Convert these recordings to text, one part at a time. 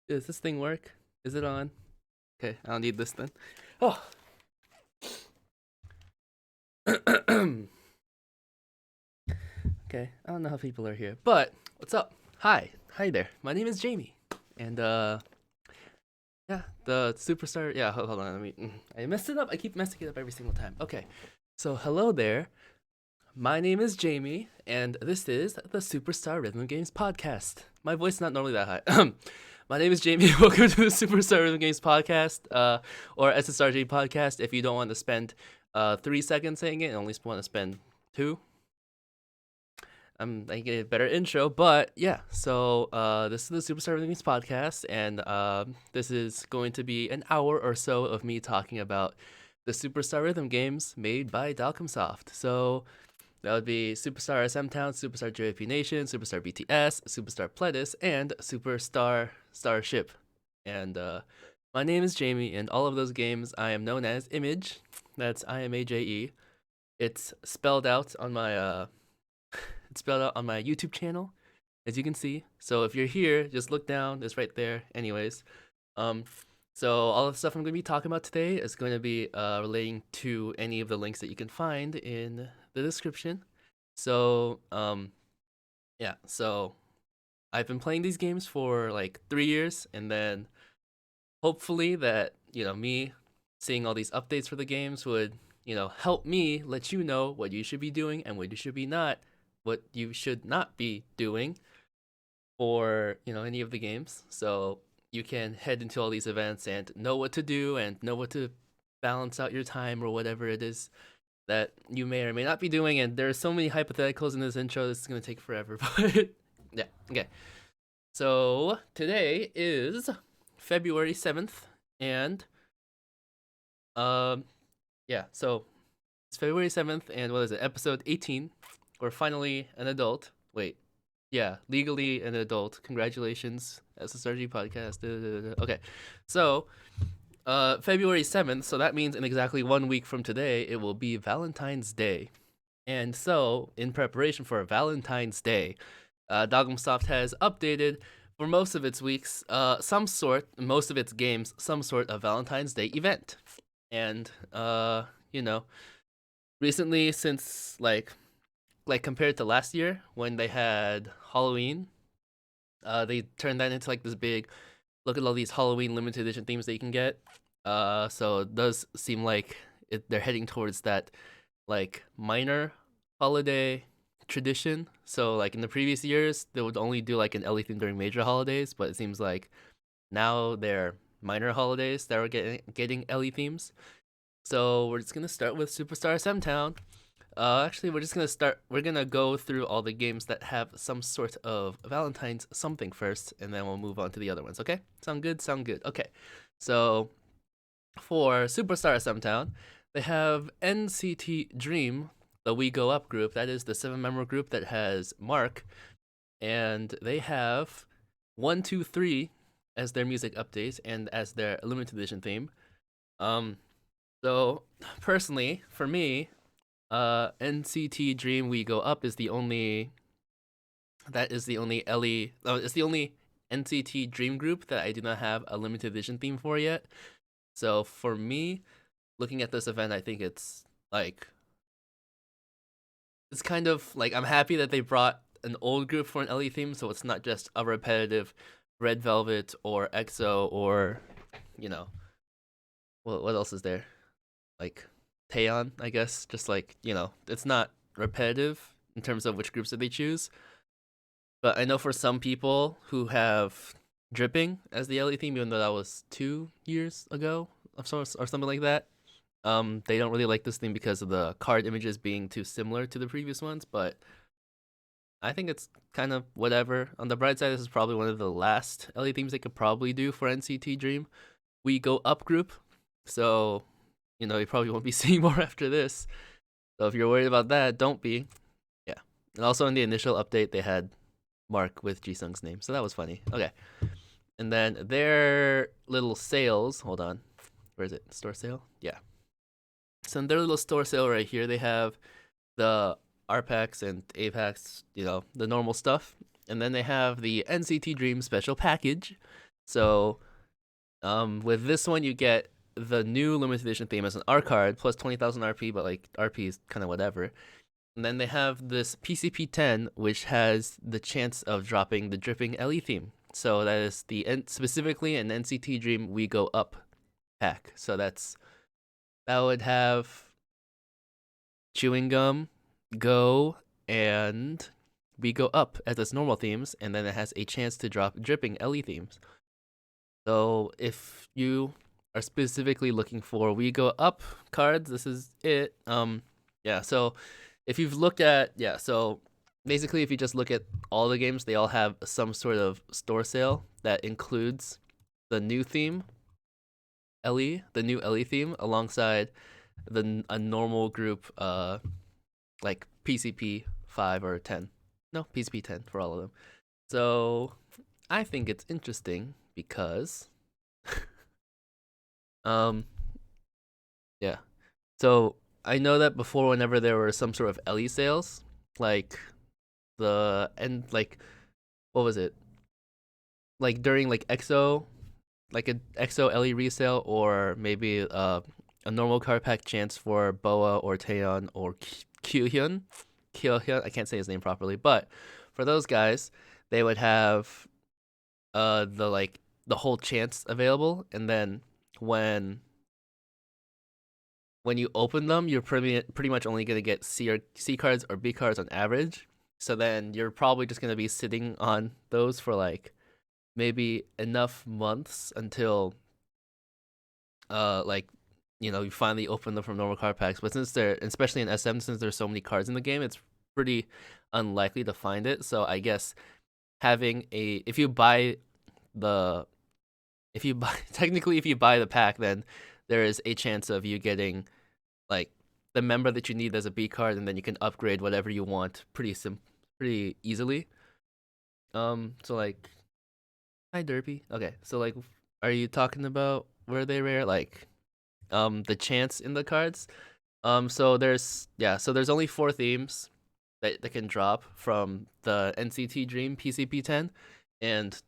Does this thing work? Is it on? Okay, I don't need this then. Oh. Okay, I don't know how people are here, but what's up? Hi there. My name is Jamie, and yeah, the superstar. Yeah, hold on. I messed it up. I keep messing it up every single time. Okay, so hello there. My name is Jamie, and this is the Superstar Rhythm Games Podcast. My voice is not normally that high. My name is Jamie. Welcome to the Superstar Rhythm Games Podcast, or SSRG Podcast. If you don't want to spend 3 seconds saying it, and only want to spend 2, I get a better intro. But yeah, so this is the Superstar Rhythm Games Podcast, and this is going to be an hour or so of me talking about the Superstar Rhythm games made by Dalcom Soft. So that would be SuperStar SMTOWN, SuperStar JYPNATION, SuperStar BTS, SuperStar PLEDIS, and SuperStar STARSHIP. And my name is Jamie. In all of those games, I am known as Image. That's IMAJE. It's spelled out on my YouTube channel, as you can see. So if you're here, just look down. It's right there. Anyways, so all the stuff I'm going to be talking about today is going to be relating to any of the links that you can find in the description. So yeah, so I've been playing these games for like 3 years, and then hopefully that, me seeing all these updates for the games would, help me let you know what you should be doing and what you should not be doing for, any of the games. So you can head into all these events and know what to do and know what to balance out your time or whatever it is that you may or may not be doing. And there are so many hypotheticals in this intro, this is going to take forever. But yeah, okay. So today is February 7th, and yeah, so it's February 7th, and what is it, episode 18. We're finally an adult. Wait, yeah, legally an adult. Congratulations, SSRG Podcast. Okay, so February 7th, so that means in exactly 1 week from today, it will be Valentine's Day. And so, in preparation for Valentine's Day, Dalcom Soft has updated for most of its weeks, most of its games, some sort of Valentine's Day event. And, recently, since like compared to last year when they had Halloween, they turned that into like this big look at all these Halloween limited edition themes that you can get. So it does seem like they're heading towards that like minor holiday tradition. So like in the previous years, they would only do like an LE theme during major holidays, but it seems like now they're minor holidays that are getting LE themes. So we're just gonna start with SuperStar SMTOWN. Actually, we're gonna go through all the games that have some sort of Valentine's something first, and then we'll move on to the other ones, okay? Sound good? Sound good. Okay. So, for SuperStar SMTOWN, they have NCT Dream, the We Go Up group. That is the 7-member group that has Mark, and they have 1, 2, 3 as their music updates and as their limited edition theme. So, personally, for me, NCT Dream We Go Up is the only LE. It's the only NCT Dream group that I do not have a limited edition theme for yet. So for me, looking at this event, I think it's kind of like I'm happy that they brought an old group for an LE theme, so it's not just a repetitive Red Velvet or EXO or what else is there, like Taeyeon, I guess. Just like, it's not repetitive in terms of which groups that they choose. But I know for some people who have Dripping as the LE theme, even though that was 2 years ago or something like that, they don't really like this theme because of the card images being too similar to the previous ones. But I think it's kind of whatever. On the bright side, this is probably one of the last LE themes they could probably do for NCT Dream. We Go Up group. So you probably won't be seeing more after this. So if you're worried about that, don't be. Yeah. And also in the initial update, they had Mark with Jisung's name. So that was funny. Okay. And then their little sales. Hold on. Where is it? Store sale? Yeah. So in their little store sale right here, they have the R packs and A packs, the normal stuff. And then they have the NCT Dream special package. So with this one, you get the new limited edition theme as an R card plus 20,000 RP, but like RP is kind of whatever. And then they have this PCP-10, which has the chance of dropping the dripping LE theme. So that is specifically an NCT Dream We Go Up pack. So that would have Chewing Gum, Go, and We Go Up as its normal themes, and then it has a chance to drop dripping LE themes. So if you are specifically looking for We Go Up cards, this is it. Yeah, so if you've looked at, so basically if you just look at all the games, they all have some sort of store sale that includes the new theme, the new LE theme, alongside a normal group, like PCP 5 or 10. No, PCP 10 for all of them. So I think it's interesting because yeah. So I know that before, whenever there were some sort of LE sales, like what was it? Like during like EXO, like an EXO LE resale, or maybe a normal card pack chance for Boa or Taeyeon or Kyohyun. I can't say his name properly, but for those guys, they would have the whole chance available, and then when you open them, you're pretty much only gonna get C cards or B cards on average. So then you're probably just gonna be sitting on those for like maybe enough months until you finally open them from normal card packs. But since they're, especially in SM, since there's so many cards in the game, it's pretty unlikely to find it. So I guess if you buy the pack, then there is a chance of you getting like the member that you need as a B card, and then you can upgrade whatever you want pretty easily. So like, hi Derpy. Okay, so like, are you talking about where they rare, like the chance in the cards? So there's only 4 themes that can drop from the NCT Dream PCP 10, and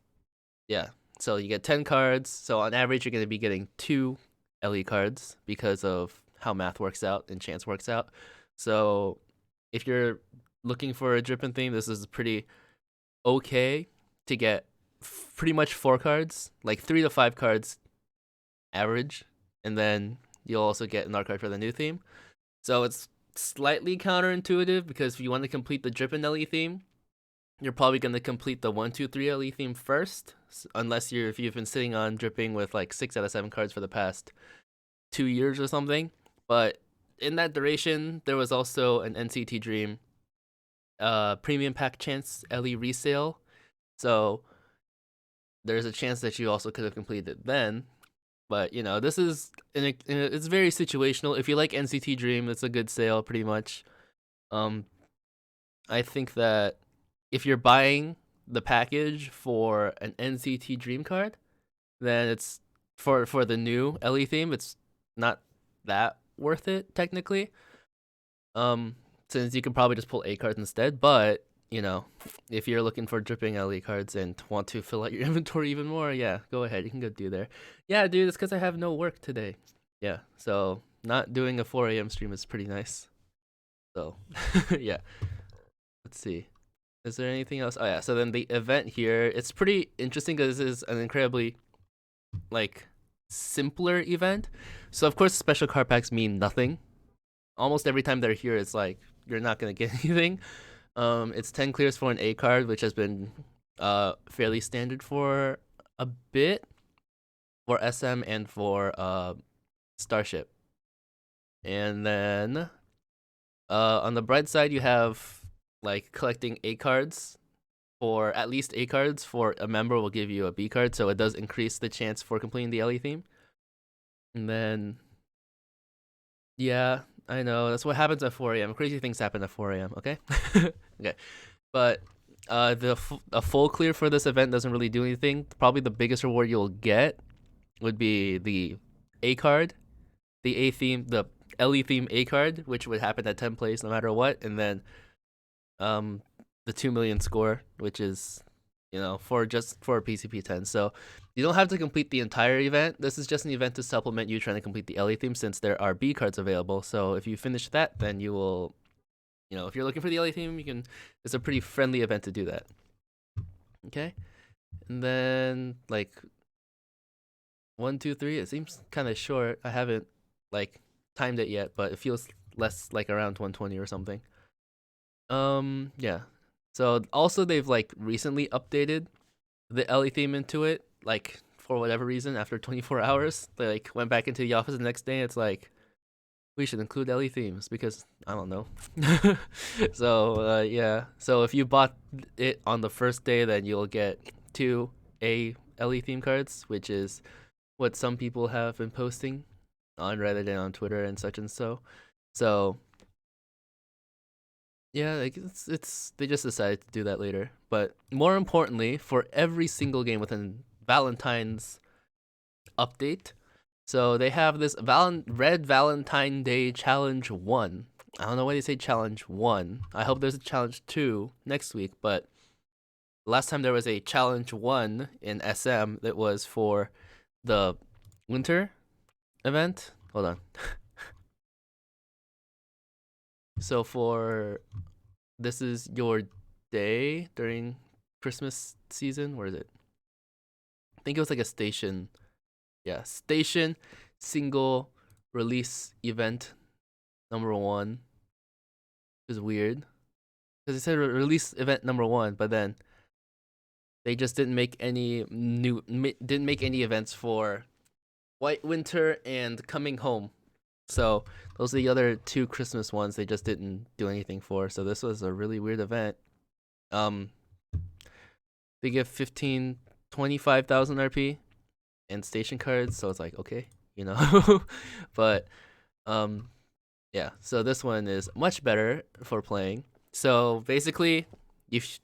so you get 10 cards. So on average, you're going to be getting 2 LE cards because of how math works out and chance works out. So if you're looking for a dripping theme, this is pretty okay to get pretty much 4 cards, like 3 to 5 cards average, and then you'll also get an art card for the new theme. So it's slightly counterintuitive, because if you want to complete the dripping LE theme, you're probably going to complete the 1, 2, 3 LE theme first, unless if you've been sitting on dripping with like 6 out of 7 cards for the past 2 years or something. But in that duration, there was also an NCT Dream premium pack chance LE resale, so there's a chance that you also could have completed it then. But this is it's very situational. If you like NCT Dream, it's a good sale pretty much. I think that if you're buying the package for an NCT Dream card, then it's for the new LE theme, it's not that worth it technically. Since you can probably just pull A cards instead. But if you're looking for dripping LE cards and want to fill out your inventory even more, go ahead. You can go do there. Yeah, dude, it's because I have no work today. Yeah, so not doing a 4 a.m. stream is pretty nice. So, yeah. Let's see. Is there anything else? Oh, yeah. So then the event here, it's pretty interesting because this is an incredibly, simpler event. So, of course, special card packs mean nothing. Almost every time they're here, it's like, you're not going to get anything. It's 10 clears for an A card, which has been fairly standard for a bit for SM and for Starship. And then on the bright side, you have collecting A cards, for at least A cards for a member will give you a B card, so it does increase the chance for completing the LE theme. And then I know that's what happens at 4 a.m. Crazy things happen at 4 a.m. Okay. Okay, but a full clear for this event doesn't really do anything. Probably the biggest reward you'll get would be the A card, the A theme, the LE theme A card, which would happen at 10 plays no matter what, and then the 2 million score, which is for PCP10. So you don't have to complete the entire event. This is just an event to supplement you trying to complete the LA theme, since there are B cards available. So if you finish that, then you will, if you're looking for the LA theme, you can. It's a pretty friendly event to do that. Okay, and then like 1, 2, 3. It seems kind of short. I haven't like timed it yet, but it feels less like around 120 or something. Yeah. So also they've like recently updated the LA theme into it, like for whatever reason. After 24 hours, they like went back into the office the next day. It's like we should include LA themes because I don't know. So yeah. So if you bought it on the first day, then you'll get 2 LA theme cards, which is what some people have been posting on Reddit and on Twitter and such and so. So yeah, like it's they just decided to do that later. But more importantly, for every single game within Valentine's update, so they have this Red Valentine Day Challenge 1. I don't know why they say Challenge 1. I hope there's a Challenge 2 next week, but last time there was a Challenge 1 in SM that was for the winter event. Hold on. So for this is your day during Christmas season. Where is it? I think it was like a station. Yeah, station single release event number 1. It was weird because it said release event number 1, but then they just didn't make any events for White Winter and Coming Home. So those are the other 2 Christmas ones they just didn't do anything for. So this was a really weird event. They give 25,000 RP and station cards, so it's like okay, but yeah. So this one is much better for playing. So basically, if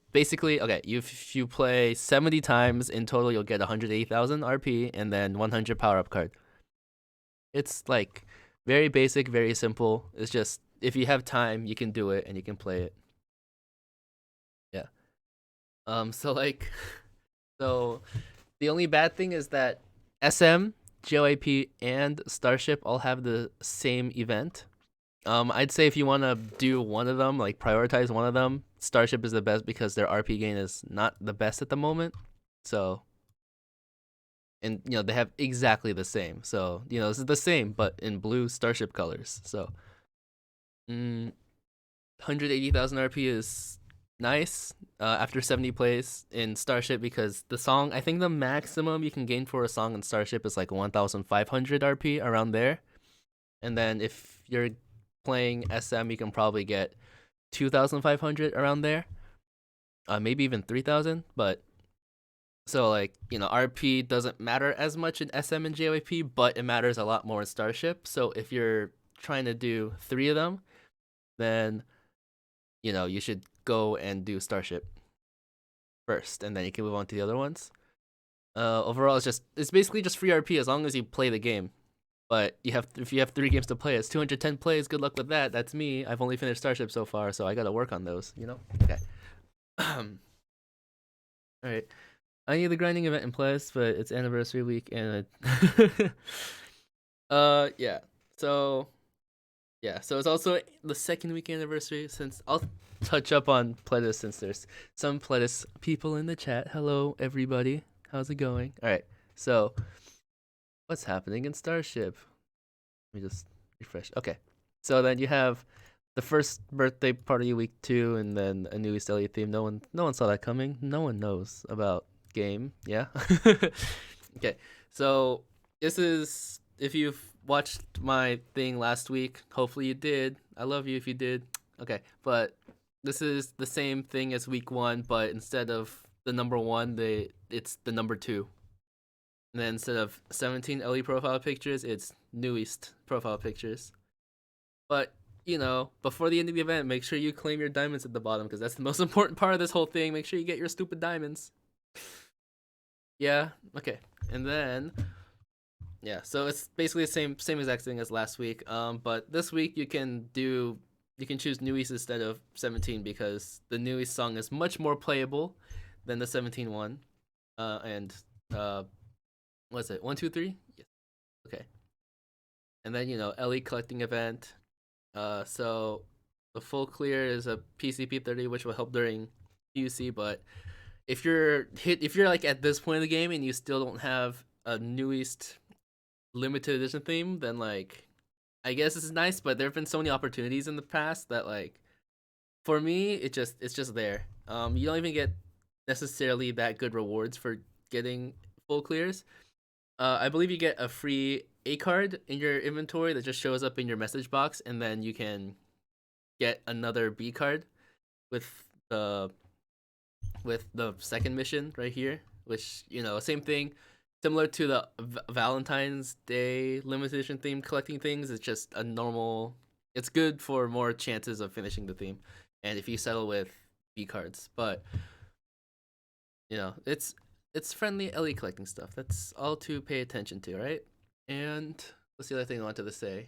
you play 70 times in total, you'll get 180,000 RP and then 100 power up card. It's like very basic, very simple. It's just if you have time, you can do it and you can play it. Yeah. So the only bad thing is that SM, JYP, and Starship all have the same event. I'd say if you want to do one of them, like prioritize one of them, Starship is the best because their RP gain is not the best at the moment. So, and they have exactly the same. So this is the same but in blue Starship colors. So 180,000 RP is nice after 70 plays in Starship, because the song, I think the maximum you can gain for a song in Starship is like 1,500 RP, around there. And then if you're playing SM, you can probably get 2,500 around there, maybe even 3,000. But so RP doesn't matter as much in SM and JYP, but it matters a lot more in Starship. So if you're trying to do 3 of them, then you should go and do Starship first, and then you can move on to the other ones. Overall, it's basically just free RP as long as you play the game. But if you have 3 games to play, it's 210 plays. Good luck with that. That's me. I've only finished Starship so far, so I gotta work on those. Okay. All right. I need the grinding event in place, but it's anniversary week, and yeah. So it's also the 2nd week anniversary. Since I'll touch up on PLEDIS, since there's some PLEDIS people in the chat. Hello, everybody. How's it going? All right. So what's happening in Starship? Let me just refresh. Okay. So then you have the first birthday party week 2, and then a new East LA theme. No one saw that coming. No one knows about game. Yeah. Okay. So this is, if you've watched my thing last week, hopefully you did. I love you if you did. Okay. But this is the same thing as week 1, but instead of the number 1, it's the number 2. And then instead of 17 LE profile pictures, it's New East profile pictures. But, before the end of the event, make sure you claim your diamonds at the bottom, because that's the most important part of this whole thing. Make sure you get your stupid diamonds. Yeah, okay. And then, yeah, so it's basically the same exact thing as last week. But this week you can choose New East instead of 17, because the New East song is much more playable than the 17 one. And what's it? 1, 2, 3? Yes. Okay. And then LE collecting event. So the full clear is a PCP 30, which will help during PUC. But if you're like at this point of the game and you still don't have a New East limited edition theme, then like I guess this is nice. But there have been so many opportunities in the past that like for me it's just there. You don't even get necessarily that good rewards for getting full clears. I believe you get a free A card in your inventory that just shows up in your message box, and then you can get another B card with the second mission right here, which same thing, similar to the Valentine's Day limited edition theme collecting things. It's just a normal. It's good for more chances of finishing the theme, and if you settle with B cards, but it's friendly LE collecting stuff. That's all to pay attention to, right? And what's the other thing I wanted to say?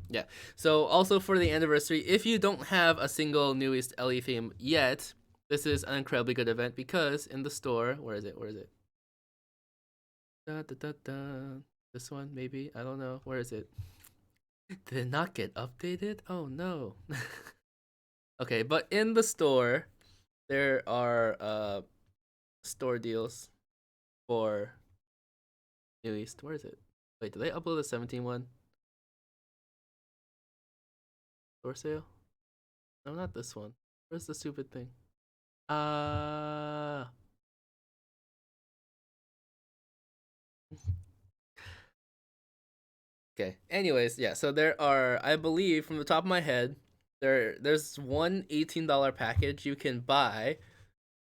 Yeah. So also for the anniversary, if you don't have a single New East LE theme yet, this is an incredibly good event because in the store, where is it? Da, da, da, da. This one, maybe? I don't know. Where is it? Did it not get updated? Oh no. Okay, but in the store, there are store deals for New East. Where is it? Wait, did they upload the 17 one? Store sale? No, not this one. Where's the stupid thing? Okay. Anyways, yeah. So there are, I believe, from the top of my head, there's one $18 package you can buy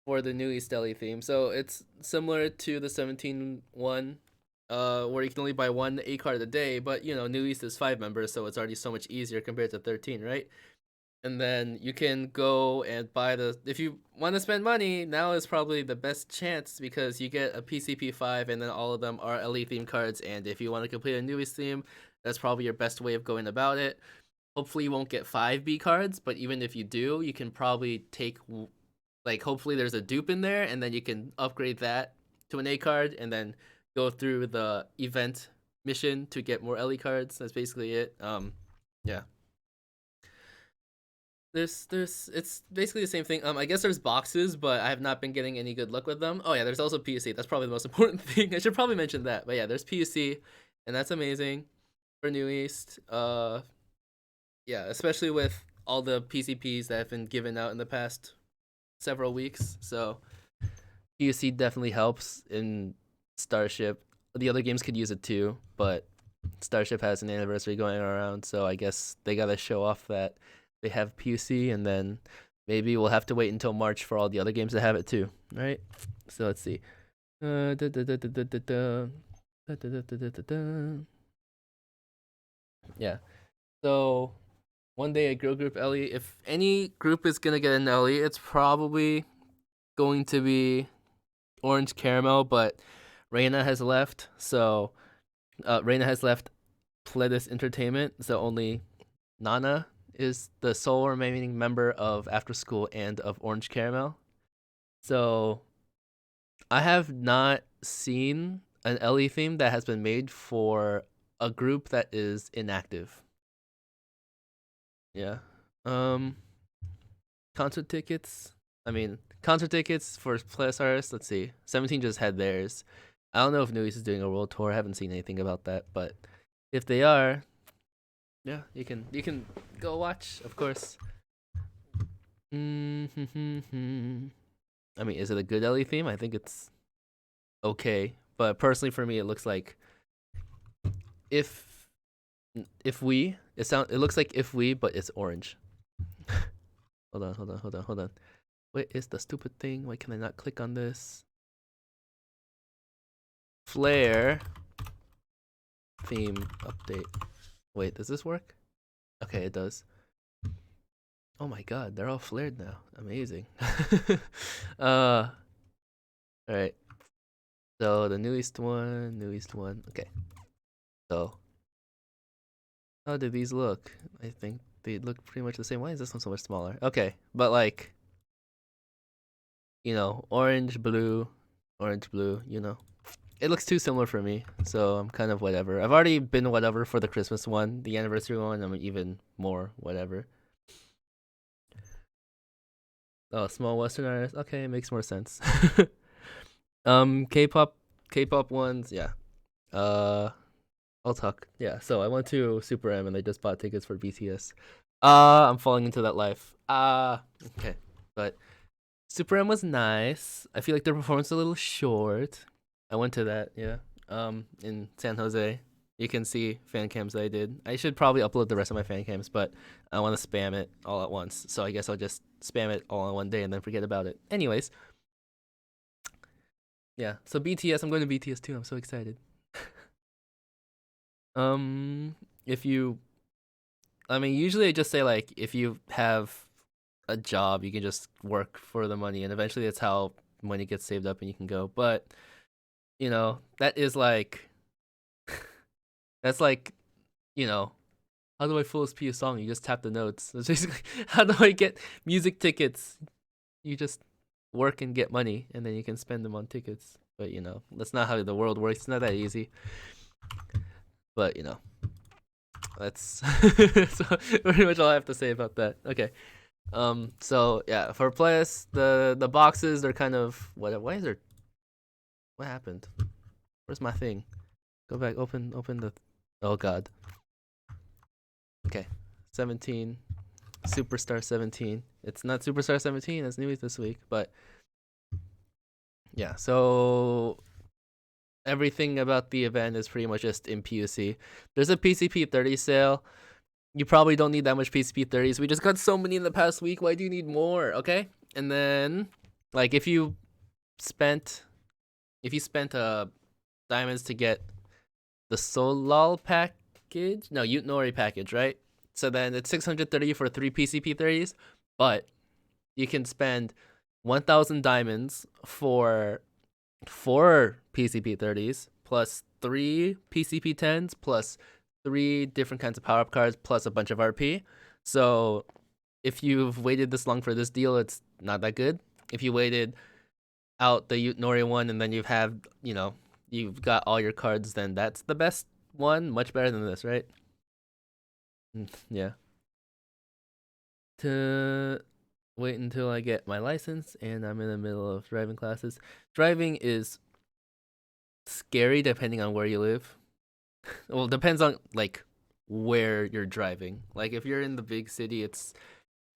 for the new East LE theme. So it's similar to the 17 one, where you can only buy one A card a day. But New East is 5 members, so it's already so much easier compared to 13, right? And then you can go and buy if you want to spend money, now is probably the best chance because you get a PCP 5 and then all of them are LE theme cards. And if you want to complete a New East theme, that's probably your best way of going about it. Hopefully you won't get 5 B cards, but even if you do, you can probably take, like, hopefully there's a dupe in there and then you can upgrade that to an A card and then go through the event mission to get more LE cards. That's basically it. Yeah. There's it's basically the same thing. I guess there's boxes, but I have not been getting any good luck with them. Oh yeah, there's also PUC. That's probably the most important thing. I should probably mention that. But yeah, there's PUC, and that's amazing for New East. Yeah, especially with all the PCPs that have been given out in the past several weeks. So PUC definitely helps in Starship. The other games could use it too, but Starship has an anniversary going around, so I guess they gotta show off that they have PUC, and then maybe we'll have to wait until March for all the other games to have it too, right? So let's see. Yeah. So one day a girl group LE. If any group is gonna get an LE, it's probably going to be Orange Caramel, but Reina has left, so Reina has left PLEDIS Entertainment, so only Nana is the sole remaining member of After School and of Orange Caramel. So I have not seen an LE theme that has been made for a group that is inactive. Yeah. Concert tickets. Concert tickets for PLEDIS artists. Let's see. 17 just had theirs. I don't know if New East is doing a world tour. I haven't seen anything about that, but if they are, yeah, you can go watch, of course. Is it a good LE theme? I think it's okay, but personally for me, it looks like if we it looks like if we, but it's orange. Hold on. What is the stupid thing? Why can I not click on this? Flare theme update. Wait, does this work? Okay, it does. Oh my god, they're all flared now. Amazing. Alright. So the New East one. Okay. So how do these look? I think they look pretty much the same. Why is this one so much smaller? Okay, but like orange, blue, orange, blue. It looks too similar for me, so I'm kind of whatever. I've already been whatever for the Christmas one, the anniversary one. I'm even more whatever. Oh, small Western artist. Okay, it makes more sense. K-pop, K-pop ones. Yeah. Uh, I'll talk. Yeah. So I went to Super M and they just bought tickets for BTS. I'm falling into that life. Okay, but Super M was nice. I feel like their performance was a little short. I went to that, yeah. In San Jose. You can see fan cams that I did. I should probably upload the rest of my fan cams, but I want to spam it all at once. So I guess I'll just spam it all on one day and then forget about it. Anyways, yeah. So BTS, I'm going to BTS too. I'm so excited. If you, I mean, usually I just say like if you have a job, you can just work for the money, and eventually that's how money gets saved up and you can go. But that is like that's like how do I full SP a song? You just tap the notes. It's basically how do I get music tickets? You just work and get money, and then you can spend them on tickets. But that's not how the world works. It's not that easy. But that's so pretty much all I have to say about that. Okay. So yeah, for PLEDIS, the boxes, they're kind of why is there what happened? Where's my thing? Go back, open the oh god. Okay. 17. SuperStar 17. It's not SuperStar 17, it's new this week, but yeah, so everything about the event is pretty much just in PUC. There's a PCP 30 sale. You probably don't need that much PCP 30s. We just got so many in the past week. Why do you need more? Okay? And then like if you spent diamonds to get the Solal package, no, Yutenori package, right? So then it's 630 for 3 PCP 30s, but you can spend 1,000 diamonds for 4 PCP 30s plus 3 PCP 10s plus 3 different kinds of power up cards plus a bunch of RP. So if you've waited this long for this deal, it's not that good. If you waited out the Yutenori one and then you've got all your cards, then that's the best one. Much better than this, right? Yeah. To wait until I get my license and I'm in the middle of driving classes. Driving is scary depending on where you live. Well, it depends on like where you're driving. Like if you're in the big city,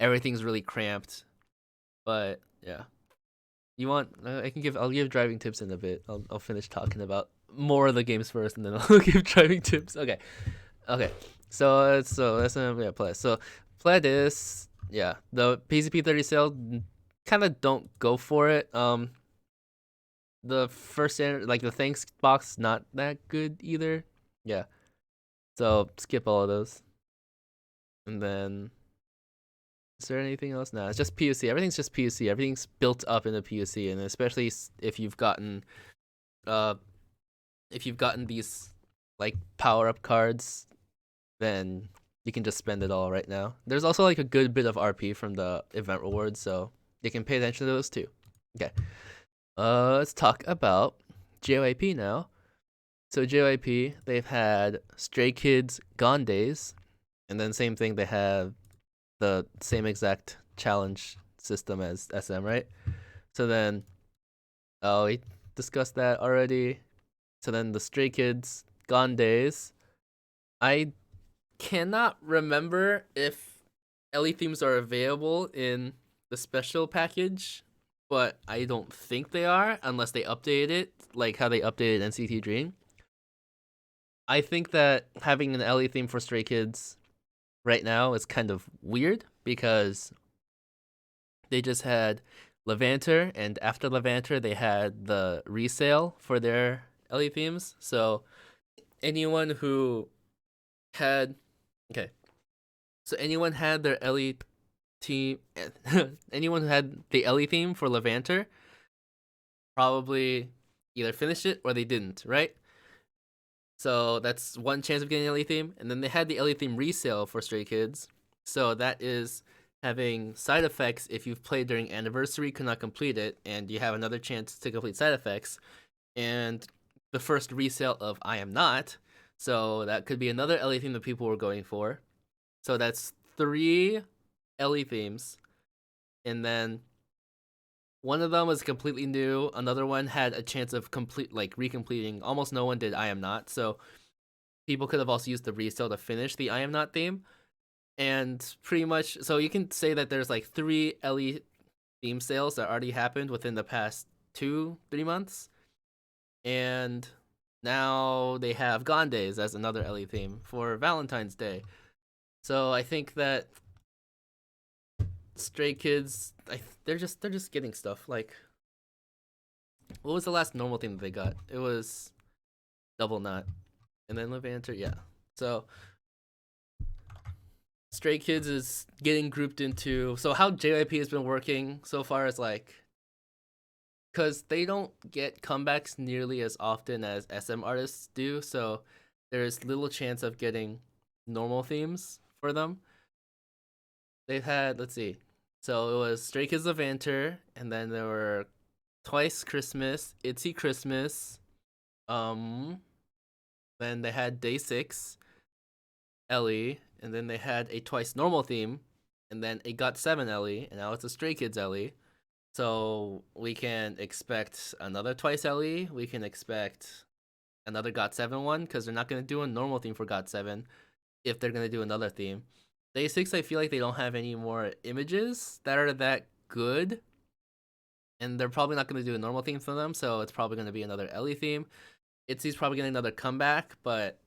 everything's really cramped. But yeah. I'll give driving tips in a bit. I'll finish talking about more of the games first and then I'll give driving tips. Okay. So that's PLEDIS. So PLEDIS, yeah, the PCP 30 sale, kind of don't go for it. The first like the thanks box, not that good either. Yeah, so skip all of those. And then is there anything else? No, it's just PUC. Everything's just PUC. Everything's built up in the PUC, and especially if you've gotten these like power up cards, then you can just spend it all right now. There's also like a good bit of RP from the event rewards, so you can pay attention to those too. Okay. Let's talk about JYP now. So JYP, they've had Stray Kids Gone Days, and then same thing, they have the same exact challenge system as SM, right? So then, we discussed that already. So then the Stray Kids Gone Days, I cannot remember if LE themes are available in the special package, but I don't think they are unless they update it, like how they updated NCT Dream. I think that having an LE theme for Stray Kids right now is kind of weird because they just had Levanter, and after Levanter they had the resale for their LE themes. So anyone who had anyone had their LE team anyone who had the LE theme for Levanter probably either finished it or they didn't, right? So that's one chance of getting an LE theme. And then they had the LE theme resale for Stray Kids. So that is having side effects if you've played during anniversary, could not complete it, and you have another chance to complete side effects, and the first resale of I Am Not. So that could be another Ellie theme that people were going for. So that's 3 Ellie themes, and then one of them was completely new. Another one had a chance of recompleting. Almost no one did I Am Not, so people could have also used the resale to finish the I Am Not theme. And pretty much, so you can say that there's like 3 Ellie theme sales that already happened within the past 2-3 months, and now they have Gone Days as another Ellie theme for Valentine's Day. So I think that Stray Kids, they're just getting stuff. Like, what was the last normal theme that they got? It was Double Knot, and then Levanter. Yeah. So Stray Kids is getting grouped into. So how JYP has been working so far is like, because they don't get comebacks nearly as often as SM artists do, so there's little chance of getting normal themes for them. They've had, let's see, so it was Stray Kids Levanter, and then there were Twice Christmas, Itsy Christmas, then they had Day 6, Ellie, and then they had a Twice normal theme, and then a GOT7 Ellie, and now it's a Stray Kids Ellie. So we can expect another Twice Ellie, we can expect another GOT7 one, because they're not going to do a normal theme for GOT7 if they're going to do another theme. Day 6, I feel like they don't have any more images that are that good, and they're probably not going to do a normal theme for them, so it's probably going to be another Ellie theme. Itzy's probably getting another comeback, but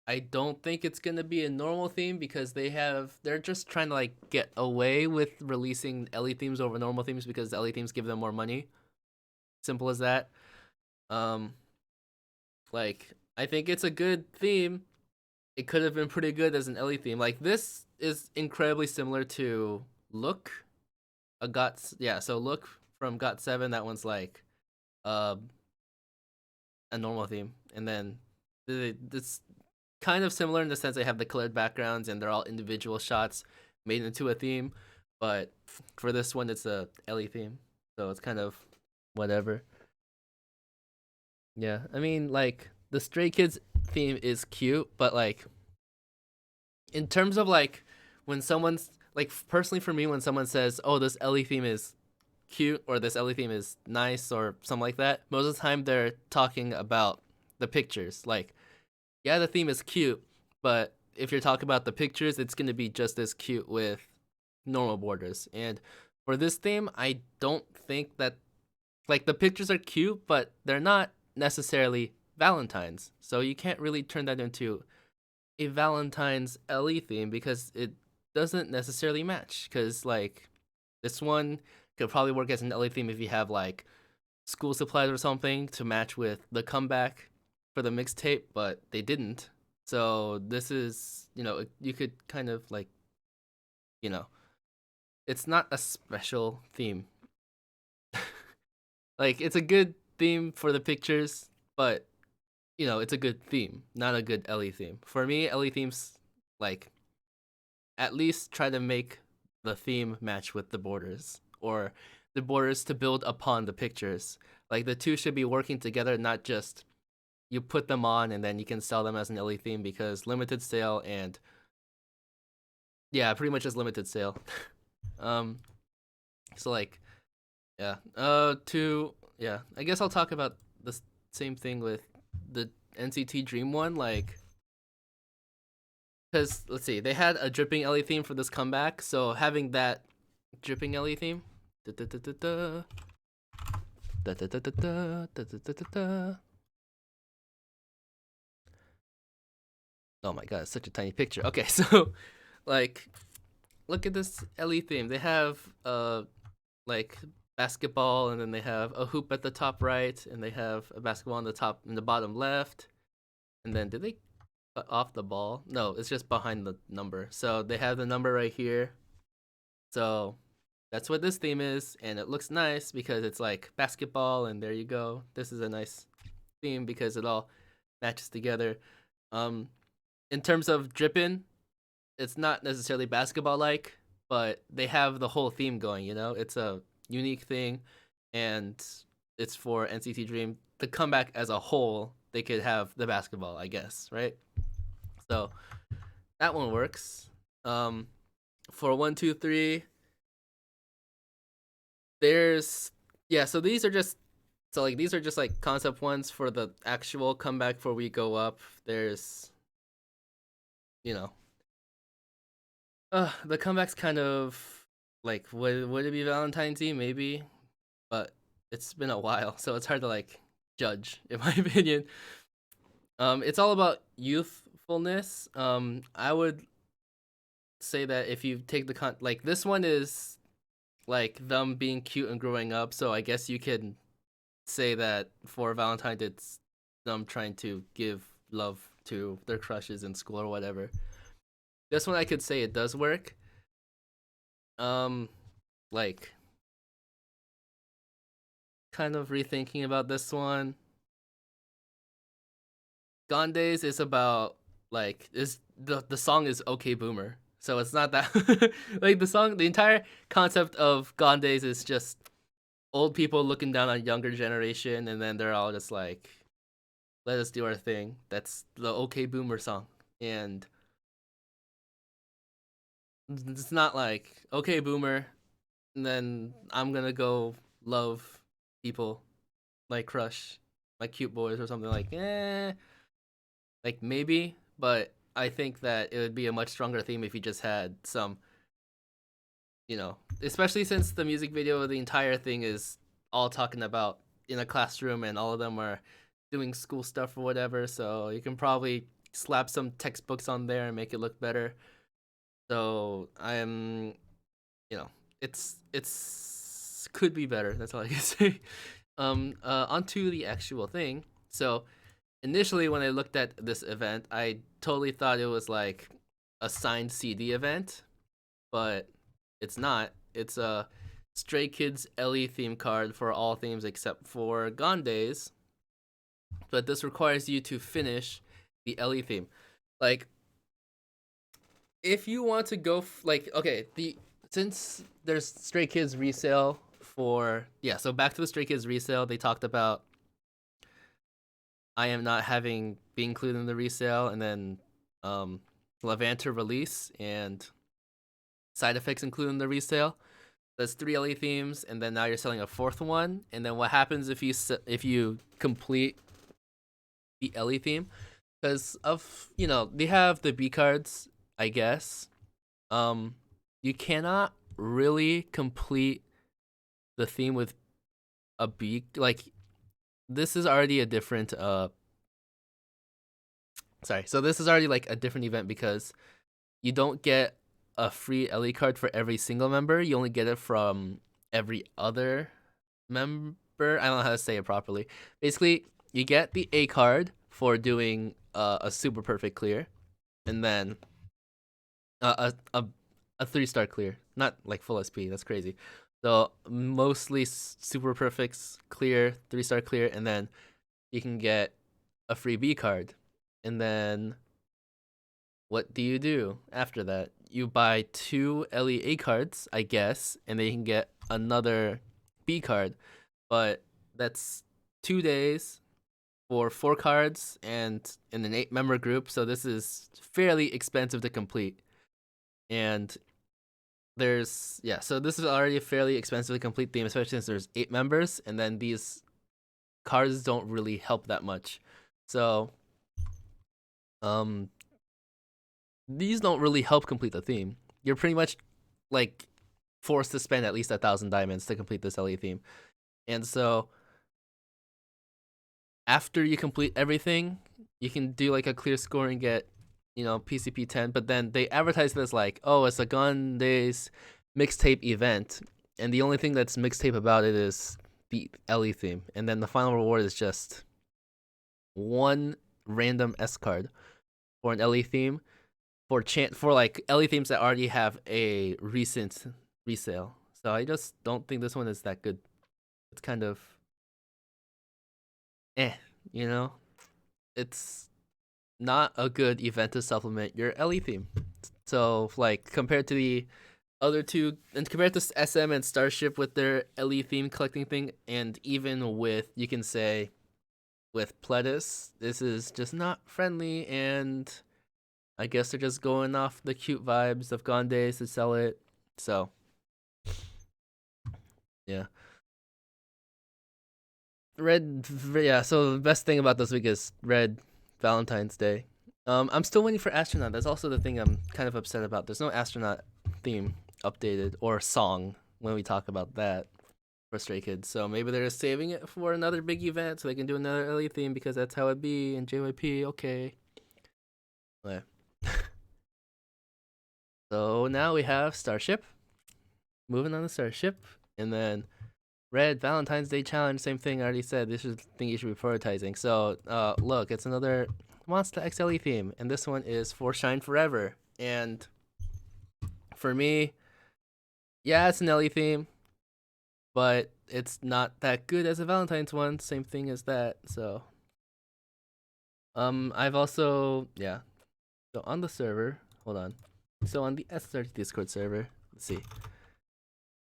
I don't think it's going to be a normal theme because they're just trying to like get away with releasing Ellie themes over normal themes because Ellie themes give them more money. Simple as that. Like, I think it's a good theme. It could have been pretty good as an Ellie theme. Like, this is incredibly similar to Look. So Look from GOT7, that one's like a normal theme. And then it's kind of similar in the sense they have the colored backgrounds and they're all individual shots made into a theme. But for this one, it's a Ellie theme. So it's kind of whatever. Yeah, I mean, like, the Stray Kids theme is cute, but like, in terms of like, when someone's like, personally for me, when someone says, "Oh, this Ellie theme is cute" or "this Ellie theme is nice" or something like that, most of the time they're talking about the pictures. Like, yeah, the theme is cute, but if you're talking about the pictures, it's gonna be just as cute with normal borders. And for this theme, I don't think that, like, the pictures are cute, but they're not necessarily Valentine's. So you can't really turn that into a Valentine's Ellie theme because it doesn't necessarily match. Because, like, this one could probably work as an Ellie theme if you have, like, school supplies or something to match with the comeback for the mixtape, but they didn't. So this is, you could kind of, like, it's not a special theme. Like, it's a good theme for the pictures, but it's a good theme, not a good Ellie theme. For me, Ellie themes, like, at least try to make the theme match with the borders, or the borders to build upon the pictures. Like, the two should be working together, not just you put them on and then you can sell them as an Ellie theme, because limited sale and pretty much just limited sale. So like, I guess I'll talk about the same thing with the NCT Dream one, like, because let's see, they had a dripping Ellie theme for this comeback, so having that dripping Ellie theme, oh my god, it's such a tiny picture. Okay, so like, look at this Ellie theme. They have like basketball, and then they have a hoop at the top right, and they have a basketball on the top in the bottom left. And then did they cut off the ball? No, it's just behind the number. So they have the number right here. So that's what this theme is, and it looks nice because it's like basketball, and there you go. This is a nice theme because it all matches together. In terms of dripping, it's not necessarily basketball like. but they have the whole theme going. It's a unique thing, and it's for NCT Dream. The comeback as a whole, they could have the basketball, I guess, right? So that one works. For 1, 2, 3, there's so these are just like concept ones for the actual comeback for We Go Up. There's you know the comeback's kind of like would it be Valentine team maybe, but it's been a while, so it's hard to like judge in my opinion. It's all about youthfulness. I would say that if you take like this one is like them being cute and growing up, so I guess you can say that for Valentine it's them trying to give love to their crushes in school or whatever. This one I could say it does work. Like kind of rethinking about this one. Gone Days is about like is the song is Okay Boomer. So it's not that like the entire concept of Gone Days is just old people looking down on younger generation, and then they're all just like, let us do our thing. That's the Okay Boomer song. And it's not like, okay Boomer, and then I'm gonna go love people like crush like cute boys or something. Like maybe, but I think that it would be a much stronger theme if you just had some, especially since the music video, the entire thing is all talking about in a classroom and all of them are doing school stuff or whatever. So you can probably slap some textbooks on there and make it look better. So I'm, it's could be better. That's all I can say. Onto the actual thing. So initially when I looked at this event, I totally thought it was like a signed CD event, but it's not. It's a Stray Kids Ellie theme card for all themes except for Gone Days. But this requires you to finish the Ellie theme. Like, if you want to go since there's Stray Kids resale so back to the Stray Kids resale, they talked about I Am Not having being included in the resale, and then Levanter release and Side Effects included in the resale. That's 3 LE themes, and then now you're selling a 4th one. And then what happens if you complete the LE theme? Because of they have the B cards, I guess. You cannot really complete the theme with a B. Like, this is already a different so this is already like a different event because you don't get a free LE card for every single member. You only get it from every other member. I don't know how to say it properly. Basically, you get the A card for doing a super perfect clear, and then a 3-star clear, not like full SP. That's crazy. So mostly super perfects clear, 3-star clear, and then you can get a free B card. And then what do you do after that? You buy 2 LEA cards, I guess, and then you can get another B card. But that's 2 days for 4 cards and in an 8-member group. So this is fairly expensive to complete. And so this is already a fairly expensive to complete theme, especially since there's 8 members, and then these cards don't really help that much. So these don't really help complete the theme. You're pretty much like forced to spend at least 1,000 diamonds to complete this LE theme. And so after you complete everything, you can do like a clear score and get PCP 10, but then they advertise this like, oh, it's a Gone Days mixtape event, and the only thing that's mixtape about it is the LE theme, and then the final reward is just 1 random S card for an LE theme for like LE themes that already have a recent resale. So I just don't think this one is that good. It's kind of it's not a good event to supplement your LE theme. So like compared to the other two, and compared to SM and Starship with their LE theme collecting thing, and even with, you can say, with Pledis, this is just not friendly, and I guess they're just going off the cute vibes of Gone Days to sell it. So, yeah. Yeah, so the best thing about this week is Red Valentine's Day. I'm still waiting for Astronaut. That's also the thing I'm kind of upset about. There's no Astronaut theme updated or song when we talk about that for Stray Kids. So maybe they're just saving it for another big event so they can do another LE theme because that's how it be in JYP. Okay. Yeah. So now we have Starship. Moving on to Starship. And then Red Valentine's Day Challenge, same thing I already said. This is the thing you should be prioritizing. So, look, it's another Monster XLE theme, and this one is for Shine Forever. And for me, yeah, it's an LE theme, but it's not that good as a Valentine's one. Same thing as that. So, I've also, yeah. So on the server, hold on. So on the SSRG Discord server, let's see.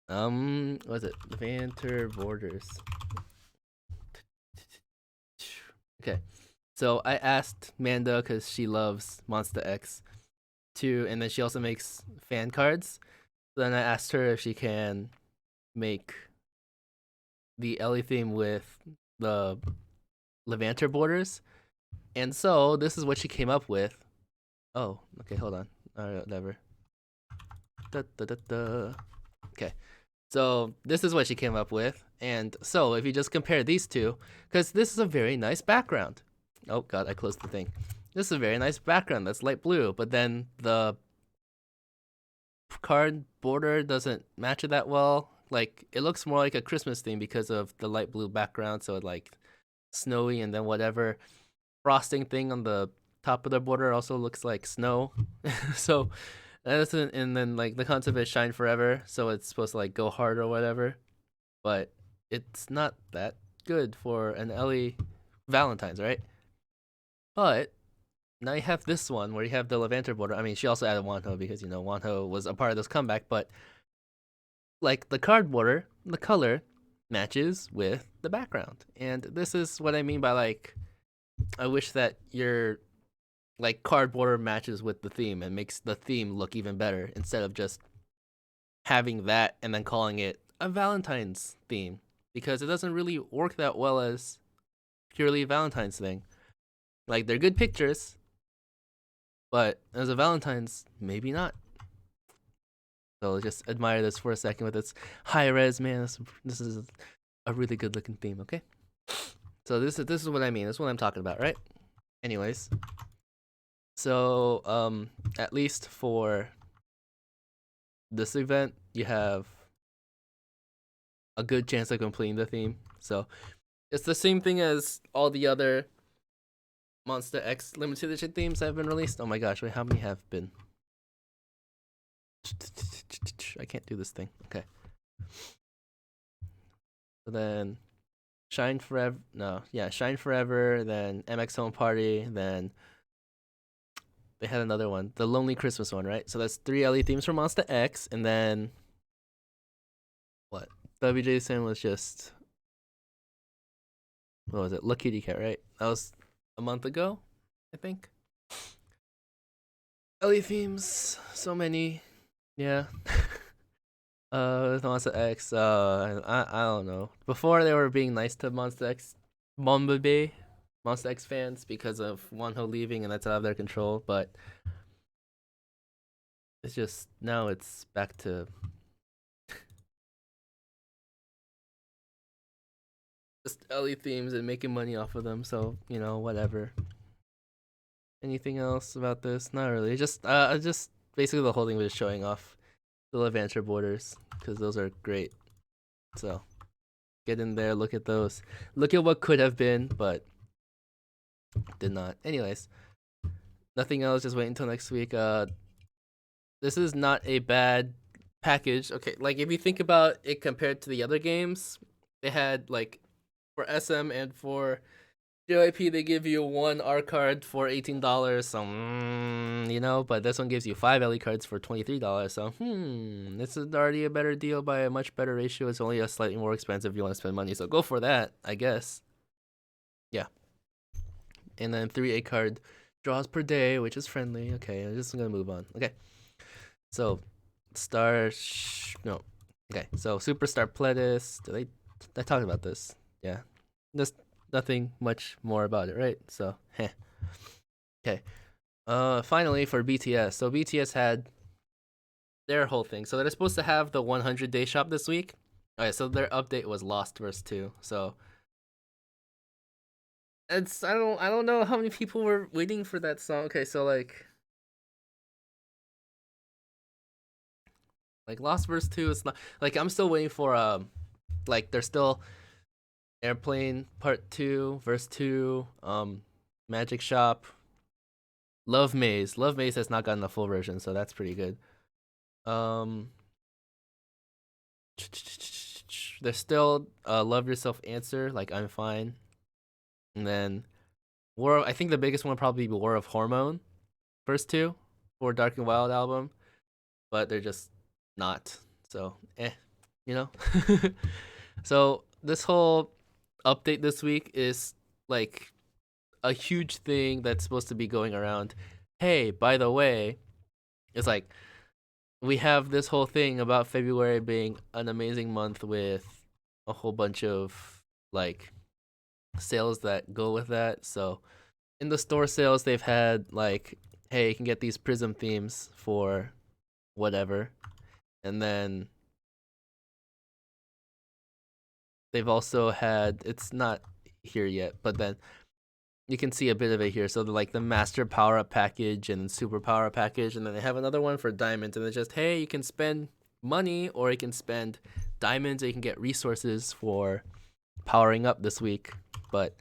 What was it? Levanter Borders. Okay. So I asked Manda, because she loves Monster X, and then she also makes fan cards. So then I asked her if she can make the Ellie theme with the Levanter borders. And so this is what she came up with. Oh, okay, hold on. Alright, whatever. Okay. So this is what she came up with. And so if you just compare these two, because this is a very nice background. Oh god, I closed the thing. This is a very nice background that's light blue, but then the card border doesn't match it that well. Like, it looks more like a Christmas theme because of the light blue background, so it like snowy, and then whatever frosting thing on the top of the border also looks like snow. So and then like the concept is shine forever, so it's supposed to like go hard or whatever, but it's not that good for an Ellie Valentine's, right? But now you have this one where you have the Levanter border. I mean, she also added Wanho because, you know, Wanho was a part of this comeback, but like the card border, the color matches with the background. And this is what I mean by like, I wish that your like card border matches with the theme and makes the theme look even better instead of just having that and then calling it a Valentine's theme, because it doesn't really work that well as purely a Valentine's thing. Like, they're good pictures, but as a Valentine's, maybe not. So just admire this for a second with its high res, man. This is a really good looking theme, okay? So this is what I mean. This is what I'm talking about, right? Anyways, so at least for this event, you have a good chance of completing the theme. So it's the same thing as all the other Monster X limited edition themes that have been released. Oh my gosh, wait, how many have been? I can't do this thing. Okay. So then Shine Forever. No, yeah, Shine Forever. Then MX Home Party. Then they had another one, the Lonely Christmas one, right? So that's 3 LE themes for Monster X, and then what? WJ was just, what was it? Look Kitty Cat, right? That was a month ago, I think. LE themes, so many. Yeah. Monster X, I don't know. Before they were being nice to Monster X, Monster X fans because of Wanho leaving, and that's out of their control. But it's just now it's back to just LE themes and making money off of them. So, you know, whatever. Anything else about this? Not really. Just basically the whole thing was showing off the Levanter borders because those are great. So get in there, look at those, look at what could have been, but did not. Anyways, nothing else. Just wait until next week. This is not a bad package. Okay, like if you think about it compared to the other games, they had like for SM and for JYP, they give you one R card for $18, so but this one gives you 5 LE cards for $23, so this is already a better deal by a much better ratio. It's only a slightly more expensive if you want to spend money, so go for that, I guess. Yeah. And then 3 A card draws per day, which is friendly. Okay, I'm just gonna move on. Okay. So no. Okay, so SuperStar PLEDIS. I talked about this? Yeah. There's nothing much more about it, right? So okay. Finally for BTS. So BTS had their whole thing. So they're supposed to have the 100-day shop this week. Alright, so their update was Lost Verse 2. So I don't know how many people were waiting for that song. Okay, so like Lost Verse 2 is not like I'm still waiting for like there's still Airplane Part 2, Verse 2, Magic Shop, Love Maze. Love Maze has not gotten a full version, so that's pretty good. There's still Love Yourself Answer, like I'm Fine. And then I think the biggest one would probably be War of Hormone, first 2 for Dark and Wild album, but they're just not. So, you know? So, this whole update this week is like a huge thing that's supposed to be going around. Hey, by the way, it's like we have this whole thing about February being an amazing month with a whole bunch of like sales that go with that. So in the store sales, they've had like, hey, you can get these Prism themes for whatever. And then they've also had, it's not here yet, but then you can see a bit of it here. So like the Master Power Up package and Super Power Up package, and then they have another one for diamonds, and it's just, hey, you can spend money or you can spend diamonds, or you can get resources for powering up this week. But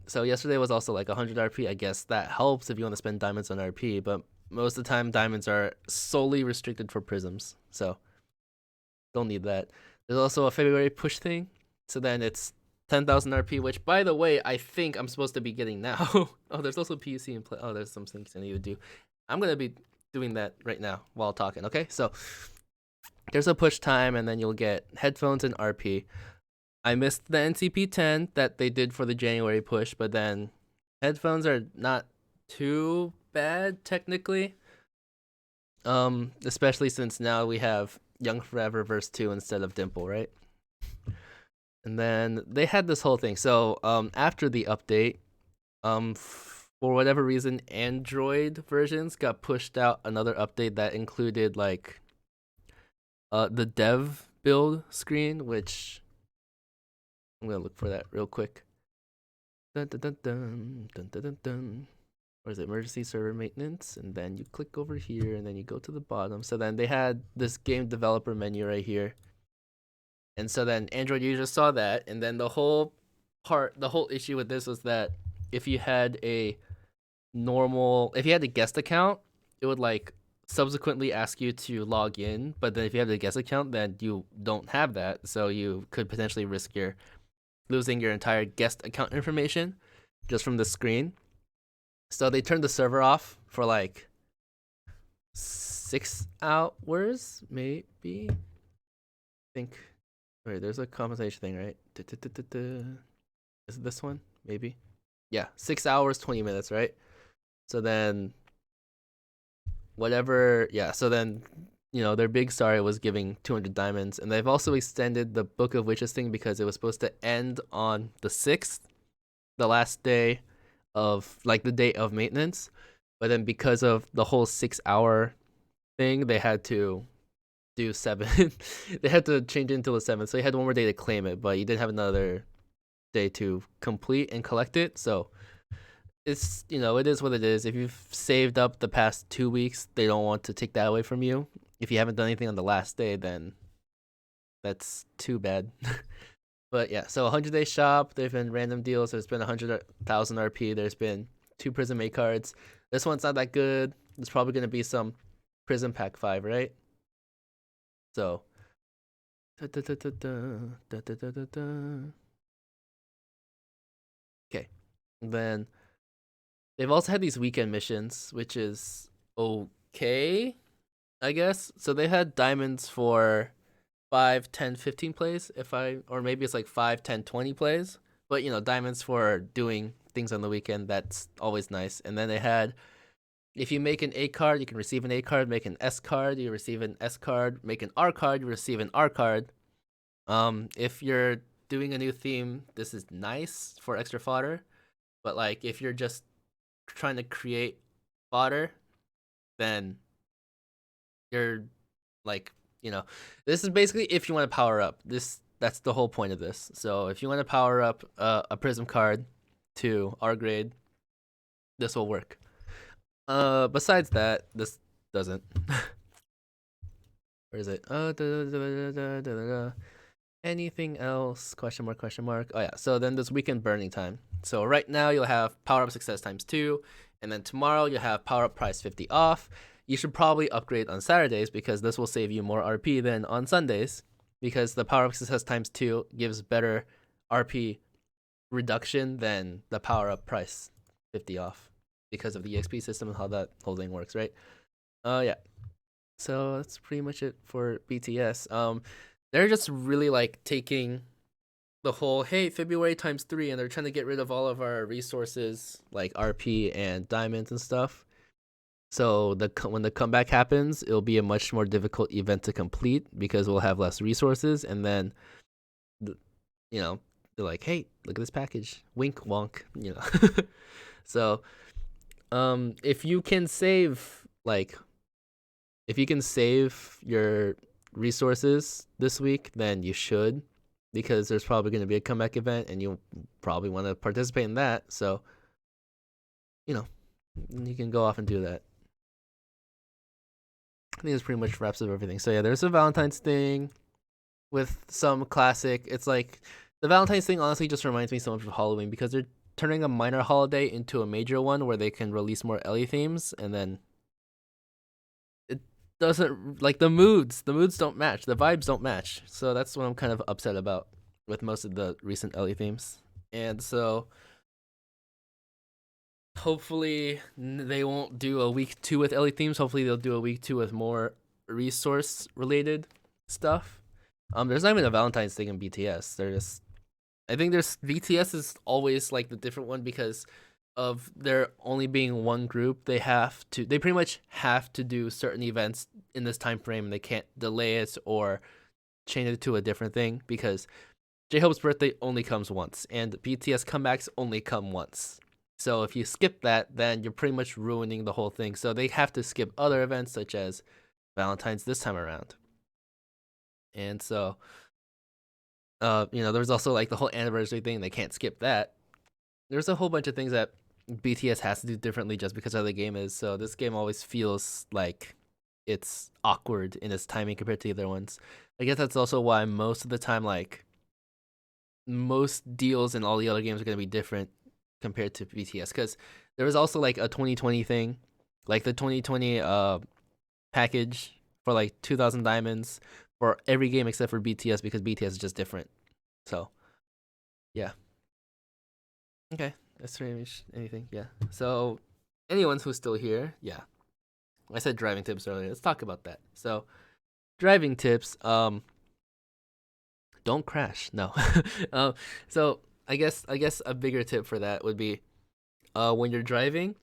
so yesterday was also like 100 RP. I guess that helps if you want to spend diamonds on RP, but most of the time diamonds are solely restricted for prisms, so don't need that. There's also a February push thing, so then it's 10,000 RP, which by the way I think I'm supposed to be getting now. Oh, there's also PUC and play. Oh, there's some things I need to do. I'm gonna be doing that right now while talking. Okay, so there's a push time, and then you'll get headphones and RP. I missed the NCP 10 that they did for the January push, but then headphones are not too bad technically. Especially since now we have Young Forever verse 2 instead of Dimple, right? And then they had this whole thing. So after the update, for whatever reason, Android versions got pushed out another update that included like the dev build screen, which I'm gonna look for that real quick. Dun, dun, dun, dun, dun, dun, dun, dun. Or is it emergency server maintenance? And then you click over here, and then you go to the bottom. So then they had this game developer menu right here. And so then Android users saw that, and then the whole issue with this was that if you had a guest account, it would like subsequently ask you to log in. But then if you have the guest account, then you don't have that, so you could potentially risk losing your entire guest account information just from the screen. So they turned the server off for like 6 hours, maybe. I think. Wait, there's a compensation thing, right? Is it this one? Maybe. Yeah, 6 hours, 20 minutes, right? So then, whatever. Yeah, so then, their big sorry was giving 200 diamonds, and they've also extended the Book of Witches thing because it was supposed to end on the 6th, the last day of like the day of maintenance, but then because of the whole 6-hour thing, they had to do 7. They had to change it until the 7th, so you had one more day to claim it, but you didn't have another day to complete and collect it. So it's it is what it is. If you've saved up the past 2 weeks, they don't want to take that away from you. If you haven't done anything on the last day, then that's too bad. But yeah, so 100-day shop, there've been random deals. There's been 100,000 RP. There's been 2 Prism A cards. This one's not that good. There's probably going to be some Prism Pack 5, right? So Then they've also had these weekend missions, which is okay, I guess. So they had diamonds for 5, 10, 15 plays, or maybe it's like 5, 10, 20 plays. But diamonds for doing things on the weekend, that's always nice. And then they had, if you make an A card, you can receive an A card. Make an S card, you receive an S card. Make an R card, you receive an R card. If you're doing a new theme, this is nice for extra fodder. But like, if you're just trying to create fodder, then you're like, this is basically if you want to power up. That's the whole point of this. So if you want to power up a prism card to R grade, this will work. Besides that, this doesn't. Where is it? Anything else? Question mark, question mark. Oh yeah. So then this weekend burning time. So right now you'll have power up success times 2, and then tomorrow you'll have power up price 50 off. You should probably upgrade on Saturdays because this will save you more RP than on Sundays, because the power up success times 2 gives better RP reduction than the power up price 50 off because of the EXP system and how that whole thing works, right? Yeah. So that's pretty much it for BTS. They're just really like taking the whole, hey, February times 3, and they're trying to get rid of all of our resources like RP and diamonds and stuff. So when the comeback happens, it'll be a much more difficult event to complete because we'll have less resources. And then, they're like, hey, look at this package, wink, wonk, So, if you can save your resources this week, then you should, because there's probably going to be a comeback event and you probably want to participate in that. So, you can go off and do that. I think this pretty much wraps up everything. So yeah, there's a Valentine's thing with some classic. It's like the Valentine's thing honestly just reminds me so much of Halloween because they're turning a minor holiday into a major one where they can release more Ellie themes, and then it doesn't, like, the moods don't match, the vibes don't match. So that's what I'm kind of upset about with most of the recent Ellie themes. And so hopefully they won't do a week 2 with Ellie themes. Hopefully they'll do a week 2 with more resource related stuff. There's not even a Valentine's thing in BTS. I think there's BTS is always like the different one because of there only being one group. They pretty much have to do certain events in this time frame. They can't delay it or change it to a different thing because J-Hope's birthday only comes once and BTS comebacks only come once. So if you skip that, then you're pretty much ruining the whole thing. So they have to skip other events such as Valentine's this time around. And so, there's also like the whole anniversary thing. They can't skip that. There's a whole bunch of things that BTS has to do differently just because of the game is. So this game always feels like it's awkward in its timing compared to the other ones. I guess that's also why most of the time, like, most deals in all the other games are going to be different compared to BTS, because there was also like a 2020 thing, like the 2020 package for like 2,000 diamonds for every game except for BTS because BTS is just different. So yeah, okay, that's pretty much anything. Yeah, so anyone who's still here, yeah, I said driving tips earlier, let's talk about that. So driving tips, don't crash. No. So I guess a bigger tip for that would be, when you're driving,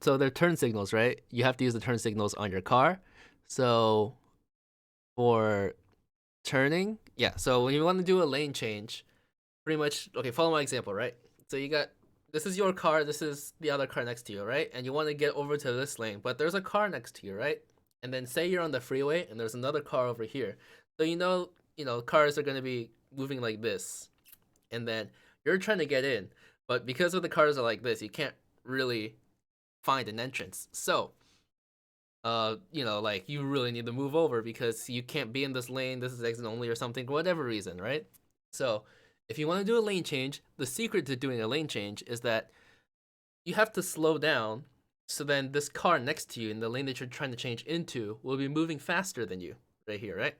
so they're turn signals, right? You have to use the turn signals on your car. So for turning, yeah. So when you want to do a lane change, pretty much, okay, follow my example, right? So this is your car, this is the other car next to you, right? And you want to get over to this lane, but there's a car next to you, right? And then say you're on the freeway and there's another car over here. So cars are going to be moving like this. And then you're trying to get in, but because of the cars are like this, you can't really find an entrance. So, like, you really need to move over because you can't be in this lane. This is exit only or something, for whatever reason, right? So, if you want to do a lane change, the secret to doing a lane change is that you have to slow down. So then this car next to you in the lane that you're trying to change into will be moving faster than you right here, right?